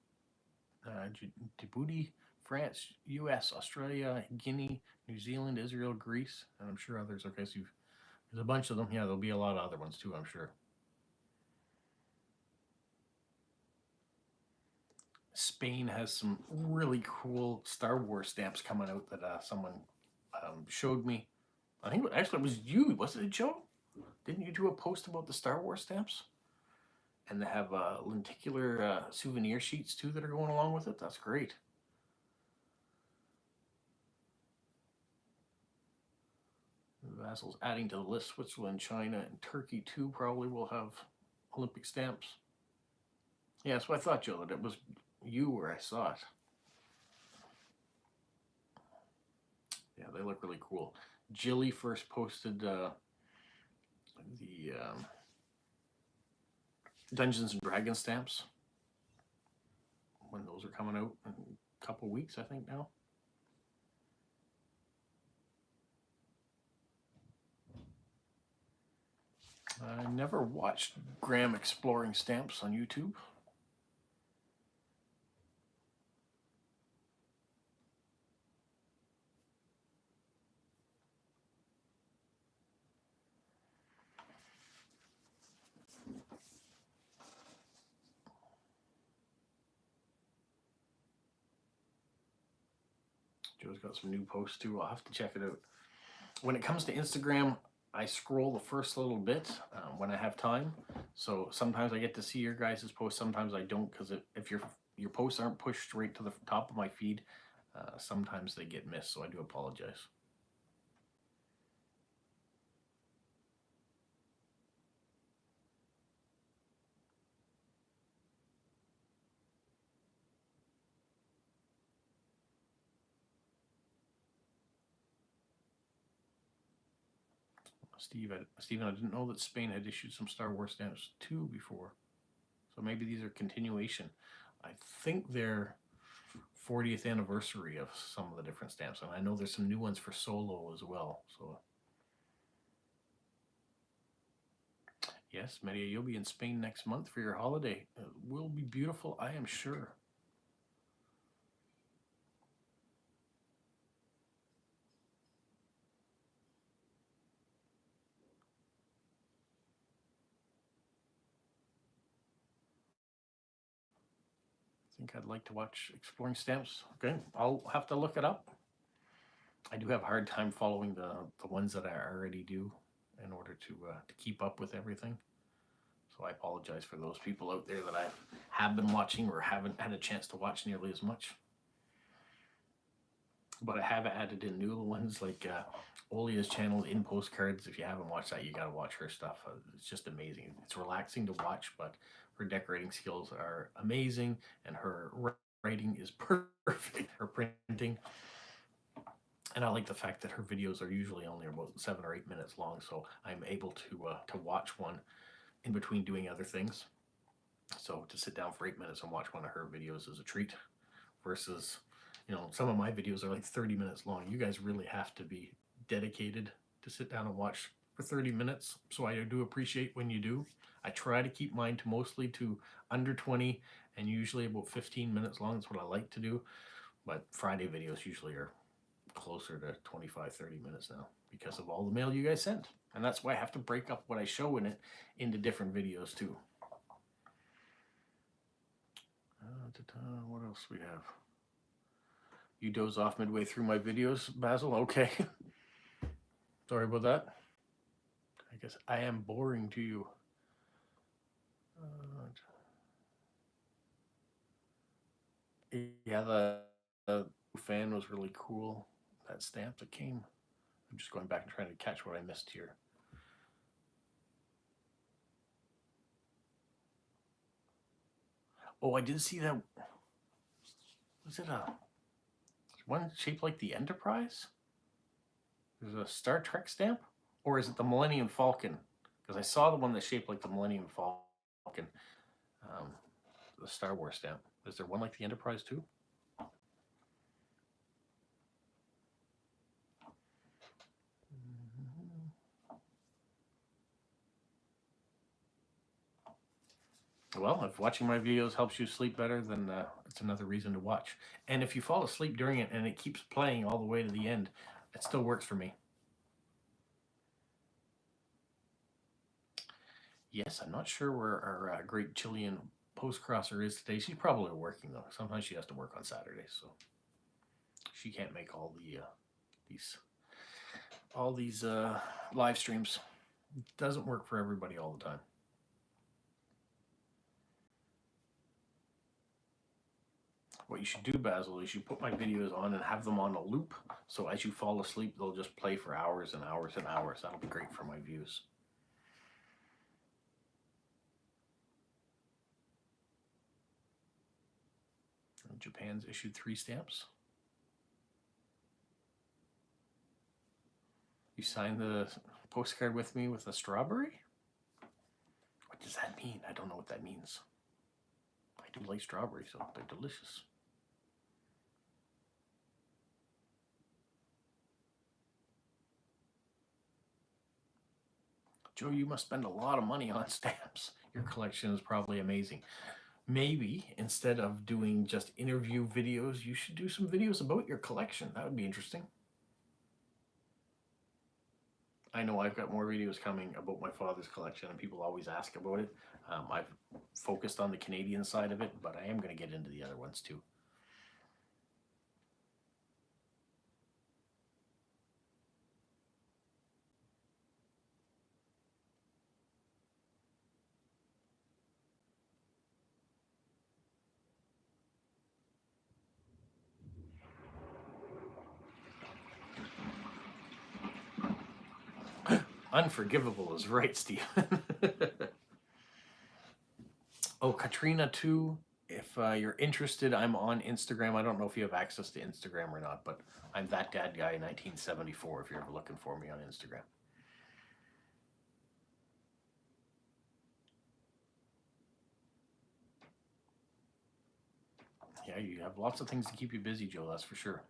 Speaker 1: Djibouti France, US, Australia, Guinea, New Zealand, Israel, Greece, and I'm sure others. Okay, so there's a bunch of them. Yeah, there'll be a lot of other ones too, I'm sure. Spain has some really cool Star Wars stamps coming out that someone showed me. I think actually it was you, wasn't it, Joe? Didn't you do a post about the Star Wars stamps? And they have lenticular souvenir sheets too that are going along with it. That's great. Vassals adding to the list. Switzerland, China, and Turkey too probably will have Olympic stamps. Yeah, that's what I thought, Joe, that it was you where I saw it. Yeah, they look really cool. Jilly first posted the Dungeons and Dragons stamps when those are coming out in a couple weeks, I think now. I never watched Graham exploring stamps on YouTube. Joe's got some new posts too. I'll have to check it out. When it comes to Instagram, I scroll the first little bit when I have time. So sometimes I get to see your guys' posts. Sometimes I don't, because if your posts aren't pushed straight to the top of my feed, sometimes they get missed. So I do apologize. Stephen, I didn't know that Spain had issued some Star Wars stamps too before. So maybe these are continuation. I think they're 40th anniversary of some of the different stamps, and I know there's some new ones for Solo as well. So yes, Maria, you'll be in Spain next month for your holiday. It will be beautiful, I am sure. I think I'd like to watch Exploring Stamps. Okay, I'll have to look it up. I do have a hard time following the ones that I already do in order to keep up with everything. So I apologize for those people out there that I have been watching or haven't had a chance to watch nearly as much. But I have added in new ones like Olia's channel, In Postcards. If you haven't watched that, you got to watch her stuff. It's just amazing. It's relaxing to watch, but her decorating skills are amazing, and her writing is perfect. Her printing. And I like the fact that her videos are usually only about 7 or 8 minutes long, so I'm able to watch one in between doing other things. So to sit down for 8 minutes and watch one of her videos is a treat, versus, you know, some of my videos are like 30 minutes long. You guys really have to be dedicated to sit down and watch for 30 minutes. So I do appreciate when you do. I try to keep mine to mostly to under 20 and usually about 15 minutes long. That's what I like to do. But Friday videos usually are closer to 25, 30 minutes now because of all the mail you guys sent. And that's why I have to break up what I show in it into different videos too. What else we have? You doze off midway through my videos, Basil? Okay. Sorry about that. I guess I am boring to you. Yeah, the fan was really cool. That stamp that came. I'm just going back and trying to catch what I missed here. Oh, I did see that. Was it one shaped like the Enterprise? There's a Star Trek stamp? Or is it the Millennium Falcon? Because I saw the one that's shaped like the Millennium Falcon. The Star Wars stamp. Is there one like the Enterprise too? Well, if watching my videos helps you sleep better, then it's another reason to watch. And if you fall asleep during it and it keeps playing all the way to the end, it still works for me. Yes, I'm not sure where our great Chilean post-crosser is today. She's probably working though. Sometimes she has to work on Saturdays, so she can't make these all these live streams. It doesn't work for everybody all the time. What you should do, Basil, is you put my videos on and have them on a loop. So as you fall asleep, they'll just play for hours and hours and hours. That'll be great for my views. Japan's issued 3 stamps. You signed the postcard with me with a strawberry? What does that mean? I don't know what that means. I do like strawberries, so they're delicious. Joe, you must spend a lot of money on stamps. Your collection is probably amazing. Maybe instead of doing just interview videos, you should do some videos about your collection. That would be interesting. I know I've got more videos coming about my father's collection, and people always ask about it. I've focused on the Canadian side of it, but I am going to get into the other ones too. Unforgivable is right, Steve. Oh, Katrina too. If you're interested, I'm on Instagram. I don't know if you have access to Instagram or not, but I'm that dad guy 1974 if you're ever looking for me on Instagram. Yeah, you have lots of things to keep you busy, Joe, that's for sure.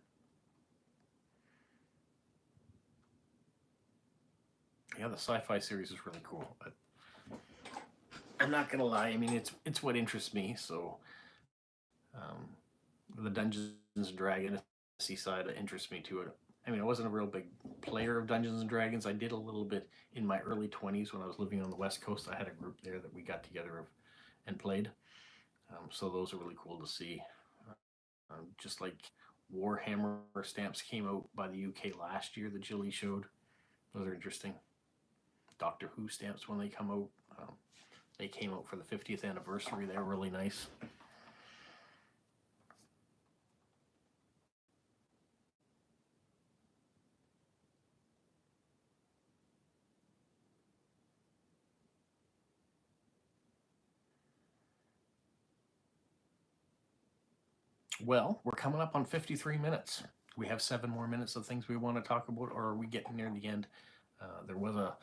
Speaker 1: Yeah, the sci-fi series is really cool. But I'm not gonna lie. I mean, it's what interests me. So um, the Dungeons and Dragons side interests me to it. I mean, I wasn't a real big player of Dungeons and Dragons. I did a little bit in my early 20s when I was living on the West Coast. I had a group there that we got together and played. So those are really cool to see. Just like Warhammer stamps came out by the UK last year that Jilly showed. Those are interesting. Doctor Who stamps when they come out. They came out for the 50th anniversary. They're really nice. Well, we're coming up on 53 minutes. We have 7 more minutes of things we want to talk about, or are we getting near the end? There was a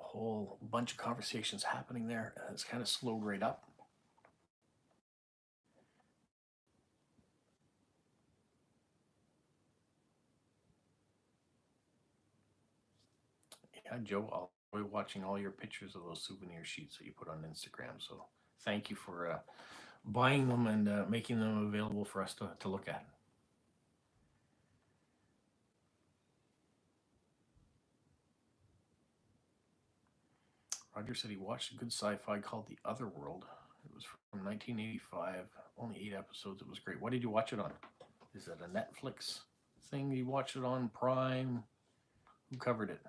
Speaker 1: whole bunch of conversations happening there. It's kind of slowed right up. Yeah, Joe, I'll be watching all your pictures of those souvenir sheets that you put on Instagram. So thank you for buying them and making them available for us to look at. Roger said he watched a good sci-fi called The Other World. It was from 1985, only 8 episodes. It was great. What did you watch it on? Is it a Netflix thing? You watched it on Prime? Who covered it?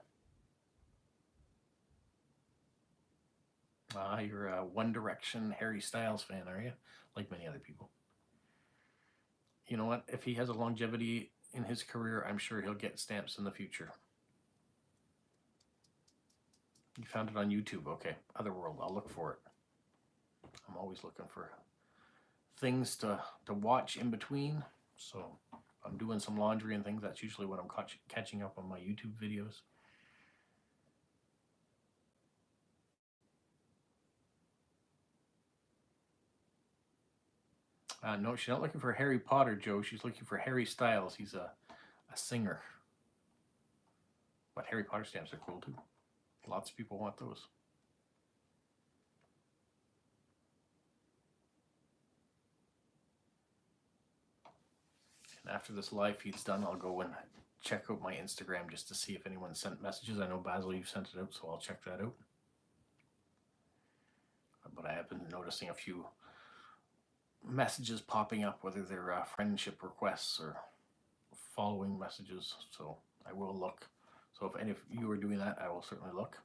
Speaker 1: You're a One Direction Harry Styles fan, are you? Like many other people. You know what? If he has a longevity in his career, I'm sure he'll get stamps in the future. You found it on YouTube. Okay. Otherworld. I'll look for it. I'm always looking for things to watch in between. So I'm doing some laundry and things. That's usually when I'm catching up on my YouTube videos. No, she's not looking for Harry Potter, Joe. She's looking for Harry Styles. He's a singer. But Harry Potter stamps are cool too. Lots of people want those. And after this live feed's done, I'll go and check out my Instagram just to see if anyone sent messages. I know, Basil, you've sent it out, so I'll check that out. But I have been noticing a few messages popping up, whether they're friendship requests or following messages, so I will look. So if any of you are doing that, I will certainly look.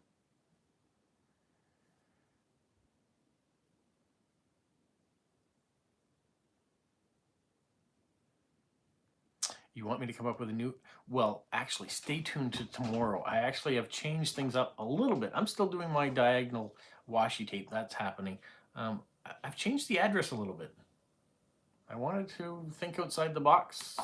Speaker 1: You want me to come up with a new? Well, actually, stay tuned to tomorrow. I actually have changed things up a little bit. I'm still doing my diagonal washi tape. That's happening. I've changed the address a little bit. I wanted to think outside the box.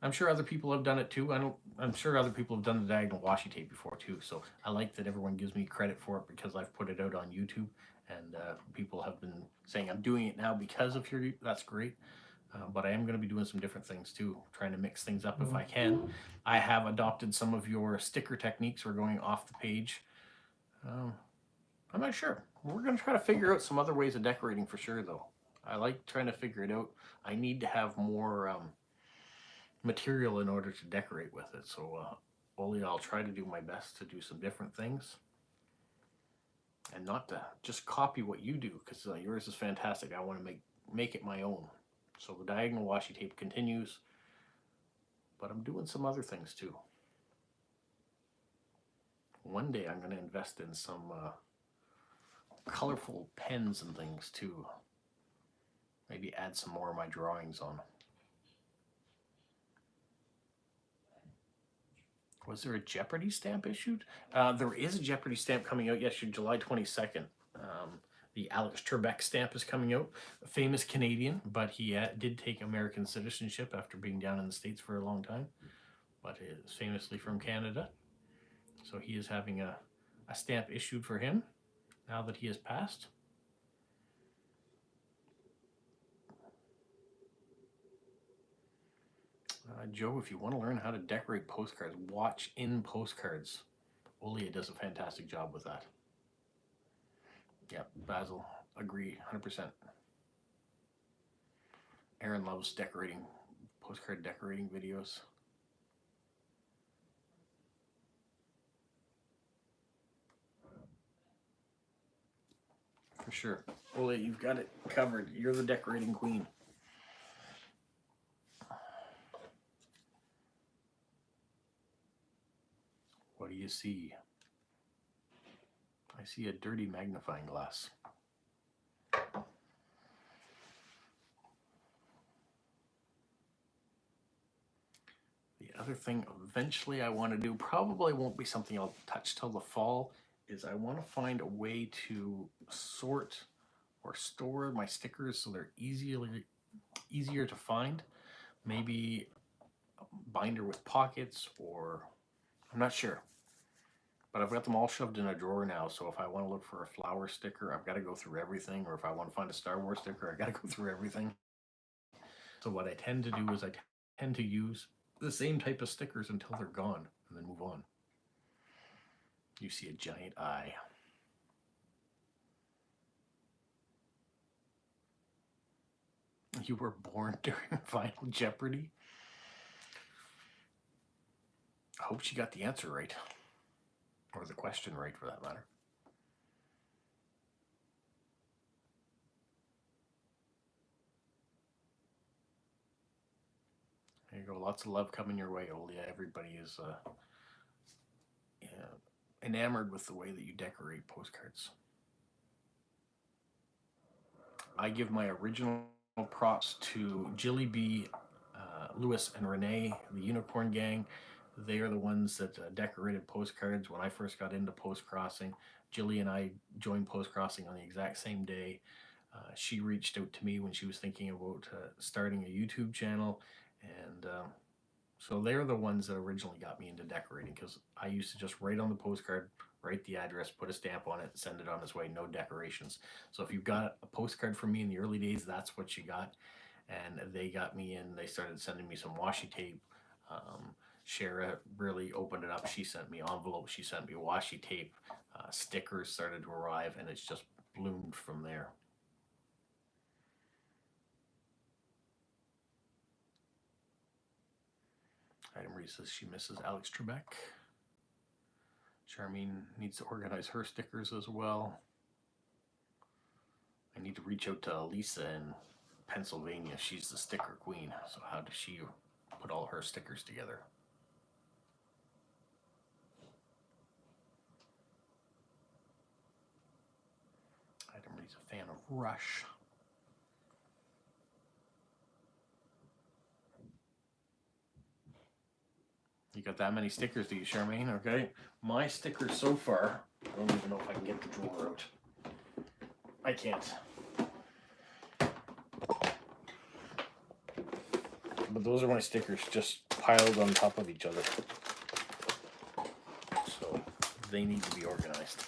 Speaker 1: I'm sure other people have done it too. I'm sure other people have done the diagonal washi tape before too. So I like that everyone gives me credit for it because I've put it out on YouTube, and people have been saying I'm doing it now because of your. That's great. But I am going to be doing some different things too, trying to mix things up if I can. I have adopted some of your sticker techniques. We're going off the page. I'm not sure. We're going to try to figure out some other ways of decorating for sure, though. I like trying to figure it out. I need to have more material in order to decorate with it. So, Oli, I'll try to do my best to do some different things. And not to just copy what you do, because yours is fantastic. I want to make it my own. So the diagonal washi tape continues, but I'm doing some other things too. One day I'm going to invest in some colorful pens and things too. Maybe add some more of my drawings on. Was there a Jeopardy stamp issued? There is a Jeopardy stamp coming out yesterday, July 22nd. The Alex Trebek stamp is coming out. A famous Canadian, but he did take American citizenship after being down in the States for a long time. But is famously from Canada. So he is having a stamp issued for him now that he has passed. Joe, if you want to learn how to decorate postcards, watch In Postcards. Olia does a fantastic job with that. Yeah, Basil, agree, 100%. Aaron loves decorating, postcard decorating videos. For sure. Olia, you've got it covered. You're the decorating queen. What do you see? I see a dirty magnifying glass. The other thing eventually I want to do, probably won't be something I'll touch till the fall, is I want to find a way to sort or store my stickers so they're easier to find. Maybe a binder with pockets, or I'm not sure. But I've got them all shoved in a drawer now, so if I want to look for a flower sticker, I've got to go through everything, or if I want to find a Star Wars sticker, I got to go through everything. So what I tend to do is I tend to use the same type of stickers until they're gone, and then move on. You see a giant eye. You were born during Final Jeopardy? I hope she got the answer right. Or the question right, for that matter. There you go. Lots of love coming your way, Olia. Everybody is enamored with the way that you decorate postcards. I give my original props to Jilly B, Lewis, and Renee, the Unicorn Gang. They are the ones that decorated postcards when I first got into post-crossing. Jilly and I joined post-crossing on the exact same day. She reached out to me when she was thinking about starting a YouTube channel, and so they're the ones that originally got me into decorating, because I used to just write on the postcard, write the address, put a stamp on it, send it on its way, no decorations. So if you've got a postcard from me in the early days, that's what you got. And they got me in, they started sending me some washi tape. Shara really opened it up. She sent me envelopes, she sent me washi tape. Stickers started to arrive, and it's just bloomed from there. Item Marie says she misses Alex Trebek. Charmaine needs to organize her stickers as well. I need to reach out to Lisa in Pennsylvania. She's the sticker queen. So how does she put all her stickers together? Item Marie's a fan of Rush. You got that many stickers, do you, Charmaine? Okay. My stickers so far, I don't even know if I can get the drawer out. I can't. But those are my stickers just piled on top of each other. So they need to be organized.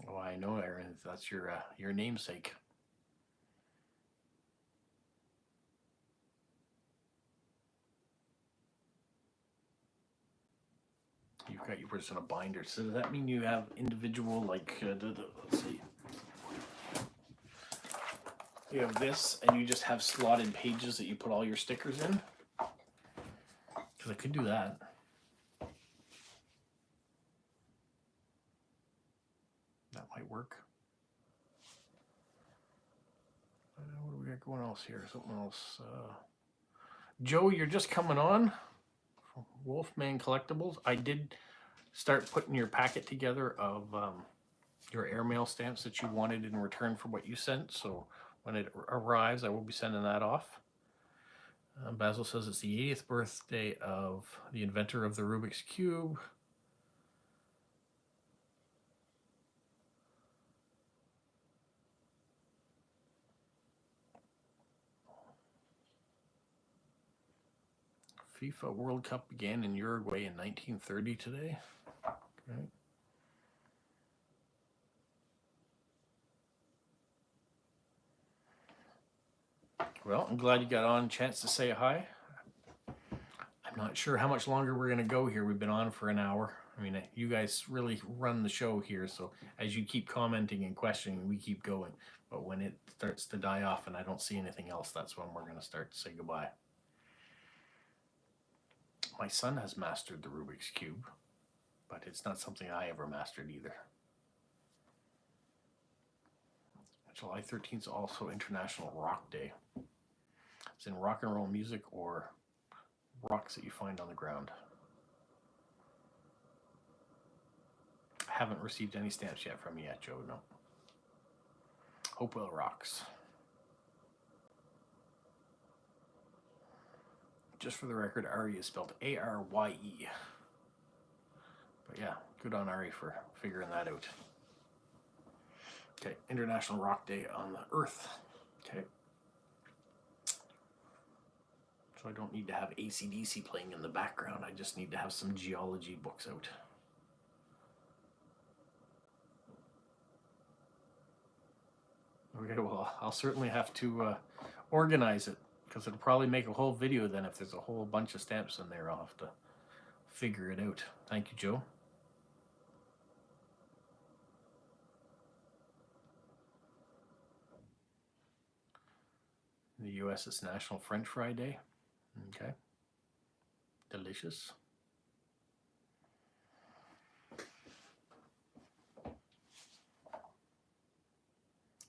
Speaker 1: Oh, I know, Aaron. That's your namesake. You've got yours in a binder. So does that mean you have individual, like, let's see. You have this, and you just have slotted pages that you put all your stickers in? Because I could do that. That might work. What do we got going else here? Something else. Joe, you're just coming on. Wolfman Collectibles. I did start putting your packet together of your airmail stamps that you wanted in return for what you sent. So when it arrives, I will be sending that off. Basil says it's the 80th birthday of the inventor of the Rubik's Cube. FIFA World Cup began in Uruguay in 1930 today. Okay. Well, I'm glad you got on. Chance to say hi. I'm not sure how much longer we're going to go here. We've been on for an hour. I mean, you guys really run the show here, so as you keep commenting and questioning, we keep going. But when it starts to die off and I don't see anything else, that's when we're going to start to say goodbye. My son has mastered the Rubik's Cube, but it's not something I ever mastered either. July 13th is also International Rock Day. It's in rock and roll music or rocks that you find on the ground. I haven't received any stamps yet from you yet, Joe, no. Hopewell Rocks. Just for the record, Ari is spelled A-R-Y-E. But yeah, good on Ari for figuring that out. Okay, International Rock Day on the Earth. Okay. So I don't need to have AC/DC playing in the background. I just need to have some geology books out. Okay, well, I'll certainly have to organize it, because it'll probably make a whole video then if there's a whole bunch of stamps in there. I'll have to figure it out. Thank you, Joe. In the U.S., it's National French Fry Day. Okay. Delicious.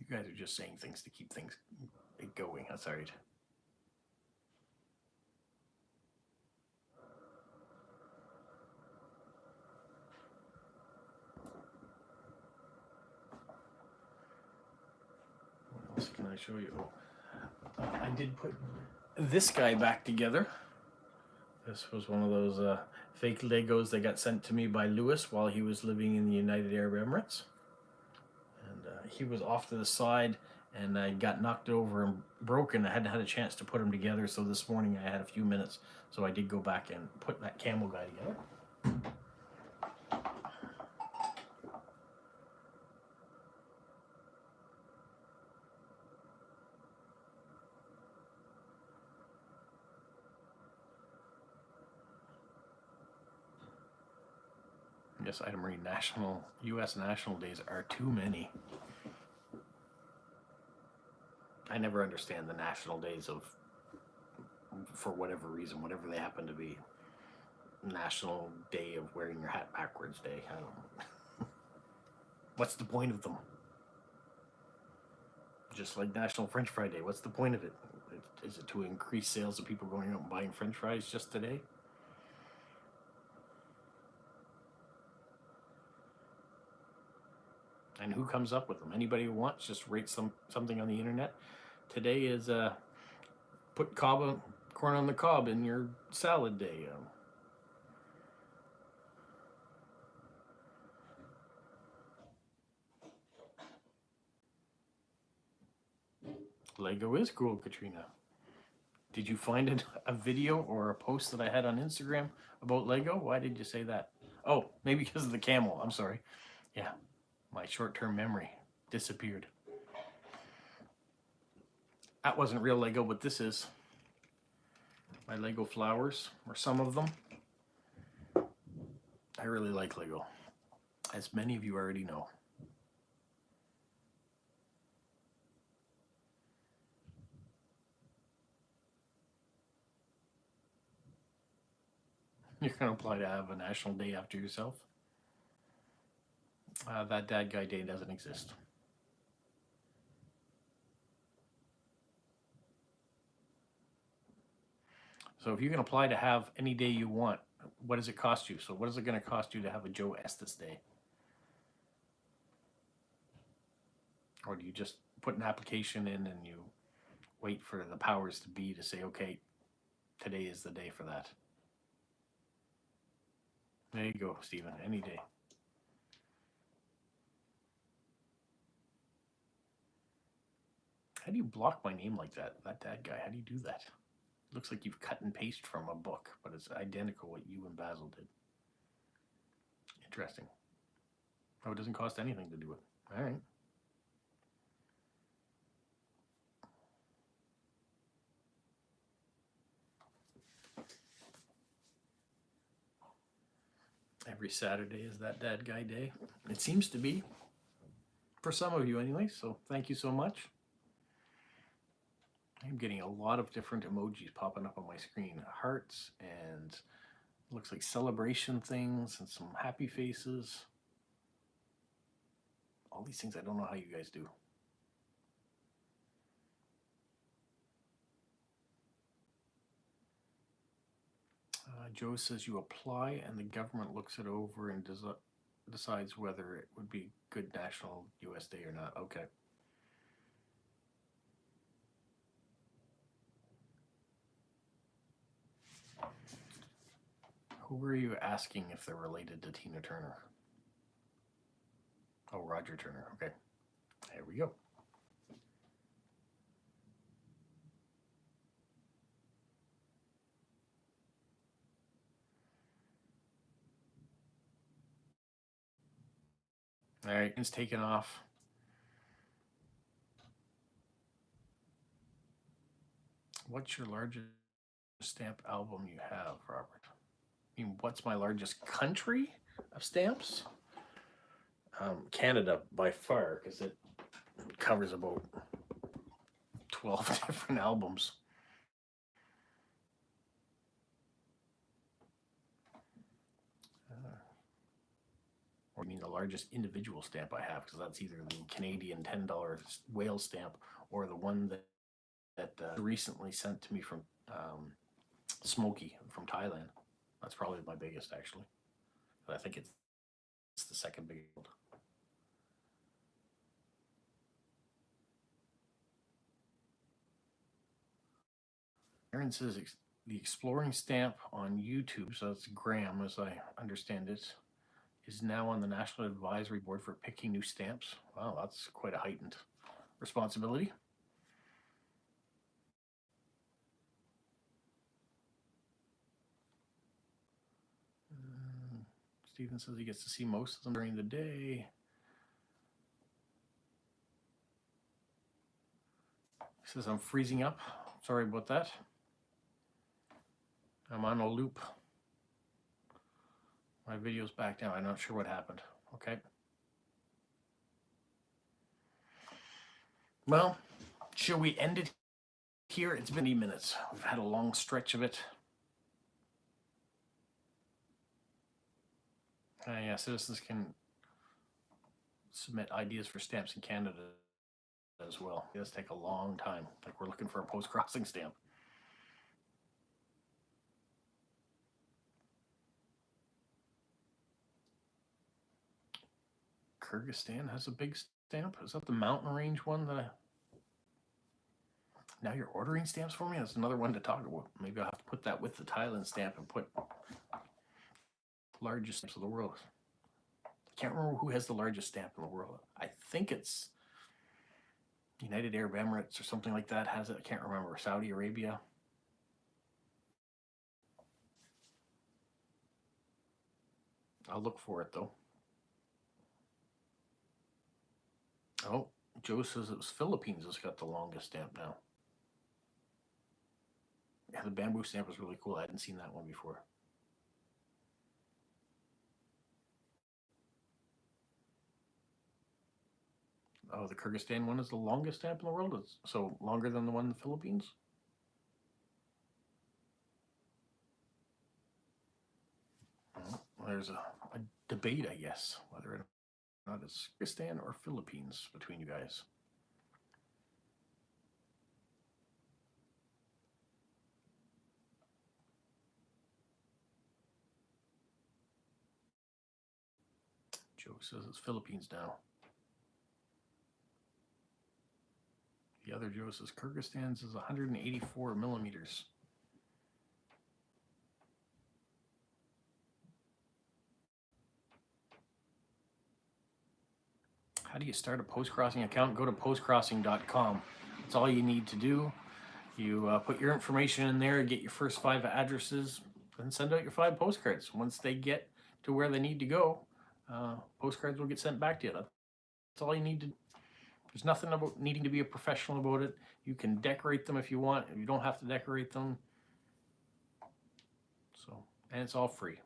Speaker 1: You guys are just saying things to keep things going. That's all right. What else can I show you? I did put this guy back together. This was one of those fake Legos that got sent to me by Lewis while he was living in the United Arab Emirates. And he was off to the side and I got knocked over and broken. I hadn't had a chance to put them together, so this morning I had a few minutes, so I did go back and put that camel guy together. Yes, Ida Marie, U.S. national days are too many. I never understand the national days for whatever reason, whatever they happen to be. National Day of Wearing Your Hat Backwards Day. I don't know. What's the point of them? Just like National French Fry Day. What's the point of it? Is it to increase sales of people going out and buying French fries just today? And who comes up with them? Anybody who wants, just rate something on the internet. Today is put corn on the cob in your salad day. Lego is cool, Katrina. Did you find a video or a post that I had on Instagram about Lego? Why did you say that? Oh, maybe because of the camel. I'm sorry. Yeah, my short-term memory disappeared. That wasn't real Lego, but this is. My Lego flowers, or some of them. I really like Lego, as many of you already know. You're going to apply to have a national day after yourself? That dad guy day doesn't exist. So if you can apply to have any day you want, what does it cost you? So what is it going to cost you to have a Joe Estes day? Or do you just put an application in and you wait for the powers to be to say, okay, today is the day for that? There you go, Stephen, any day. How do you block my name like that? That dad guy, how do you do that? It looks like you've cut and pasted from a book, but it's identical what you and Basil did. Interesting. Oh, it doesn't cost anything to do it. All right. Every Saturday is that dad guy day. It seems to be. For some of you anyway, so thank you so much. I'm getting a lot of different emojis popping up on my screen. Hearts and looks like celebration things and some happy faces. All these things I don't know how you guys do. Joe says you apply and the government looks it over and decides whether it would be good national US Day or not. Okay. Who were you asking if they're related to Tina Turner? Oh, Roger Turner. Okay. There we go. All right, it's taken off. What's your largest stamp album you have, Robert? I mean, what's my largest country of stamps? Canada by far, because it covers about 12 different albums. Or I mean the largest individual stamp I have, because that's either the Canadian $10 whale stamp or the one that recently sent to me from Smoky from Thailand. That's probably my biggest, actually. But I think it's the second biggest. Aaron says the exploring stamp on YouTube, so that's Graham, as I understand it, is now on the National Advisory Board for picking new stamps. Wow, that's quite a heightened responsibility. Stephen says he gets to see most of them during the day. He says I'm freezing up. Sorry about that. I'm on a loop. My video's back now. I'm not sure what happened. Okay. Well, shall we end it here? It's been 8 minutes. We've had a long stretch of it. Yeah, citizens can submit ideas for stamps in Canada as well. It does take a long time. Like we're looking for a post-crossing stamp. Kyrgyzstan has a big stamp. Is that the mountain range one that now you're ordering stamps for me? That's another one to talk about. Maybe I'll have to put that with the Thailand stamp and put largest stamps of the world. I can't remember who has the largest stamp in the world. I think it's United Arab Emirates or something like that has it. I can't remember. Saudi Arabia. I'll look for it though. Oh, Joe says it was Philippines has got the longest stamp now. Yeah, the bamboo stamp is really cool. I hadn't seen that one before. Oh, the Kyrgyzstan one is the longest stamp in the world? It's so longer than the one in the Philippines? Well, there's a debate, I guess, whether or not it's Kyrgyzstan or Philippines between you guys. Joe says it's Philippines now. The other Joe says Kyrgyzstan's is 184 millimeters. How do you start a post-crossing account? Go to postcrossing.com. That's all you need to do. You put your information in there, get your first 5 addresses, and send out your 5 postcards. Once they get to where they need to go, postcards will get sent back to you. That's all you need to do. There's nothing about needing to be a professional about it. You can decorate them if you want. You don't have to decorate them. So, and it's all free.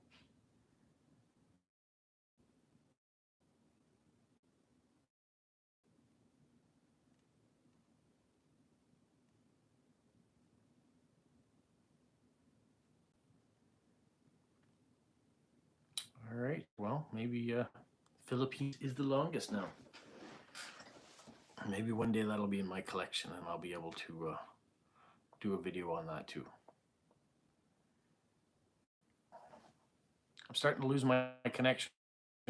Speaker 1: All right. Well, maybe Philippines is the longest now. Maybe one day that'll be in my collection and I'll be able to do a video on that too. I'm starting to lose my connection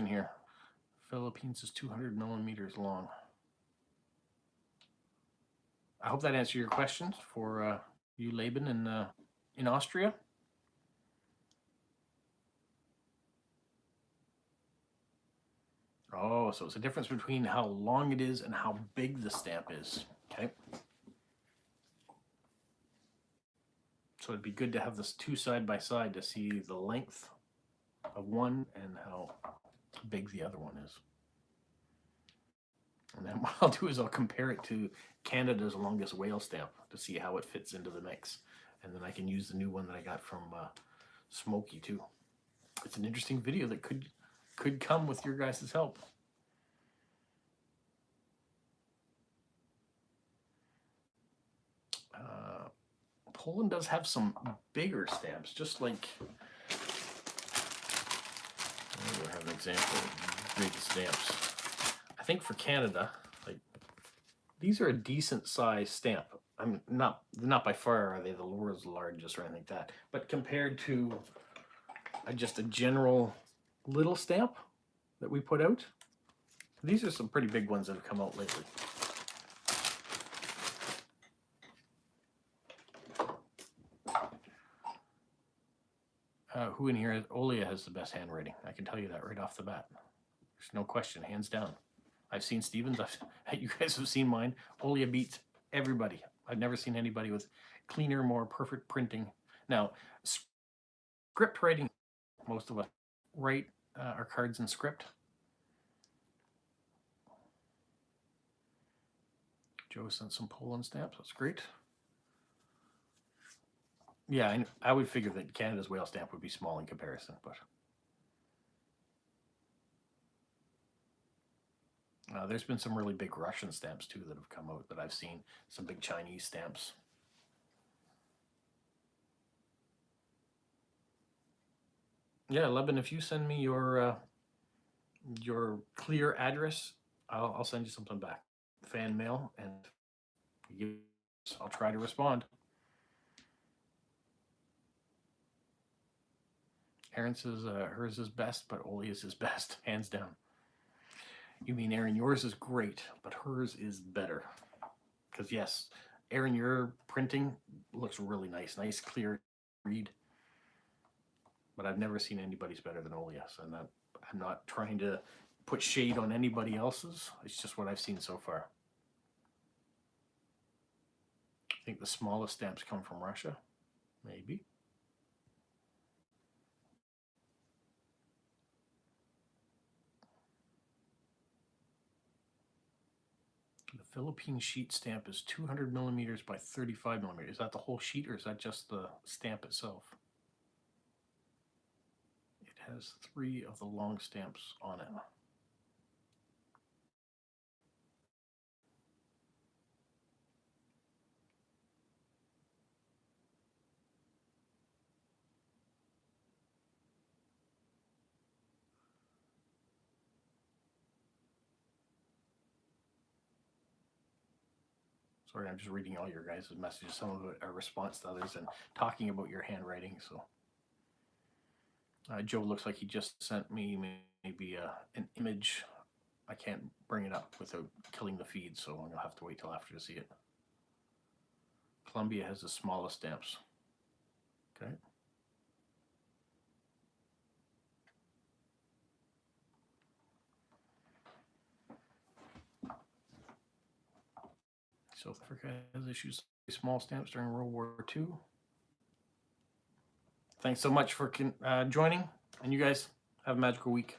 Speaker 1: here. Philippines is 200 millimeters long. I hope that answered your questions for you, Laban, in Austria. Oh, so it's a difference between how long it is and how big the stamp is. Okay. So it'd be good to have this 2 side by side to see the length of one and how big the other one is. And then what I'll do is I'll compare it to Canada's longest whale stamp to see how it fits into the mix. And then I can use the new one that I got from Smokey too. It's an interesting video that could come with your guys' help. Poland does have some bigger stamps, just like, I have an example of big stamps. I think for Canada, like these are a decent size stamp. I'm not by far are they the world's largest or anything like that, but compared to just a general little stamp that we put out, these are some pretty big ones that have come out lately. Who in here? Olia has the best handwriting. I can tell you that right off the bat. There's no question, hands down. I've seen Stevens. You guys have seen mine. Olia beats everybody. I've never seen anybody with cleaner, more perfect printing. Now, script writing, most of us write our cards in script. Joe sent some Poland stamps. That's great. Yeah, I would figure that Canada's whale stamp would be small in comparison, but There's been some really big Russian stamps too that have come out that I've seen. Some big Chinese stamps. Yeah, Leben, if you send me your clear address, I'll send you something back. Fan mail, and I'll try to respond. Aaron says hers is best, but Oli is his best, hands down. You mean, Aaron, yours is great, but hers is better. Because yes, Aaron, your printing looks really nice. Nice, clear read. But I've never seen anybody's better than Olia's. And I'm not trying to put shade on anybody else's. It's just what I've seen so far. I think the smallest stamps come from Russia. Maybe. The Philippine sheet stamp is 200 millimeters by 35 millimeters. Is that the whole sheet, or is that just the stamp itself? It has 3 of the long stamps on it. Sorry, I'm just reading all your guys' messages. Some of it are response to others and talking about your handwriting. So Joe looks like he just sent me maybe an image. I can't bring it up without killing the feed, so I'm going to have to wait till after to see it. Columbia has the smallest stamps. Okay. South Africa has issued small stamps during World War II. Thanks so much for joining, and you guys have a magical week.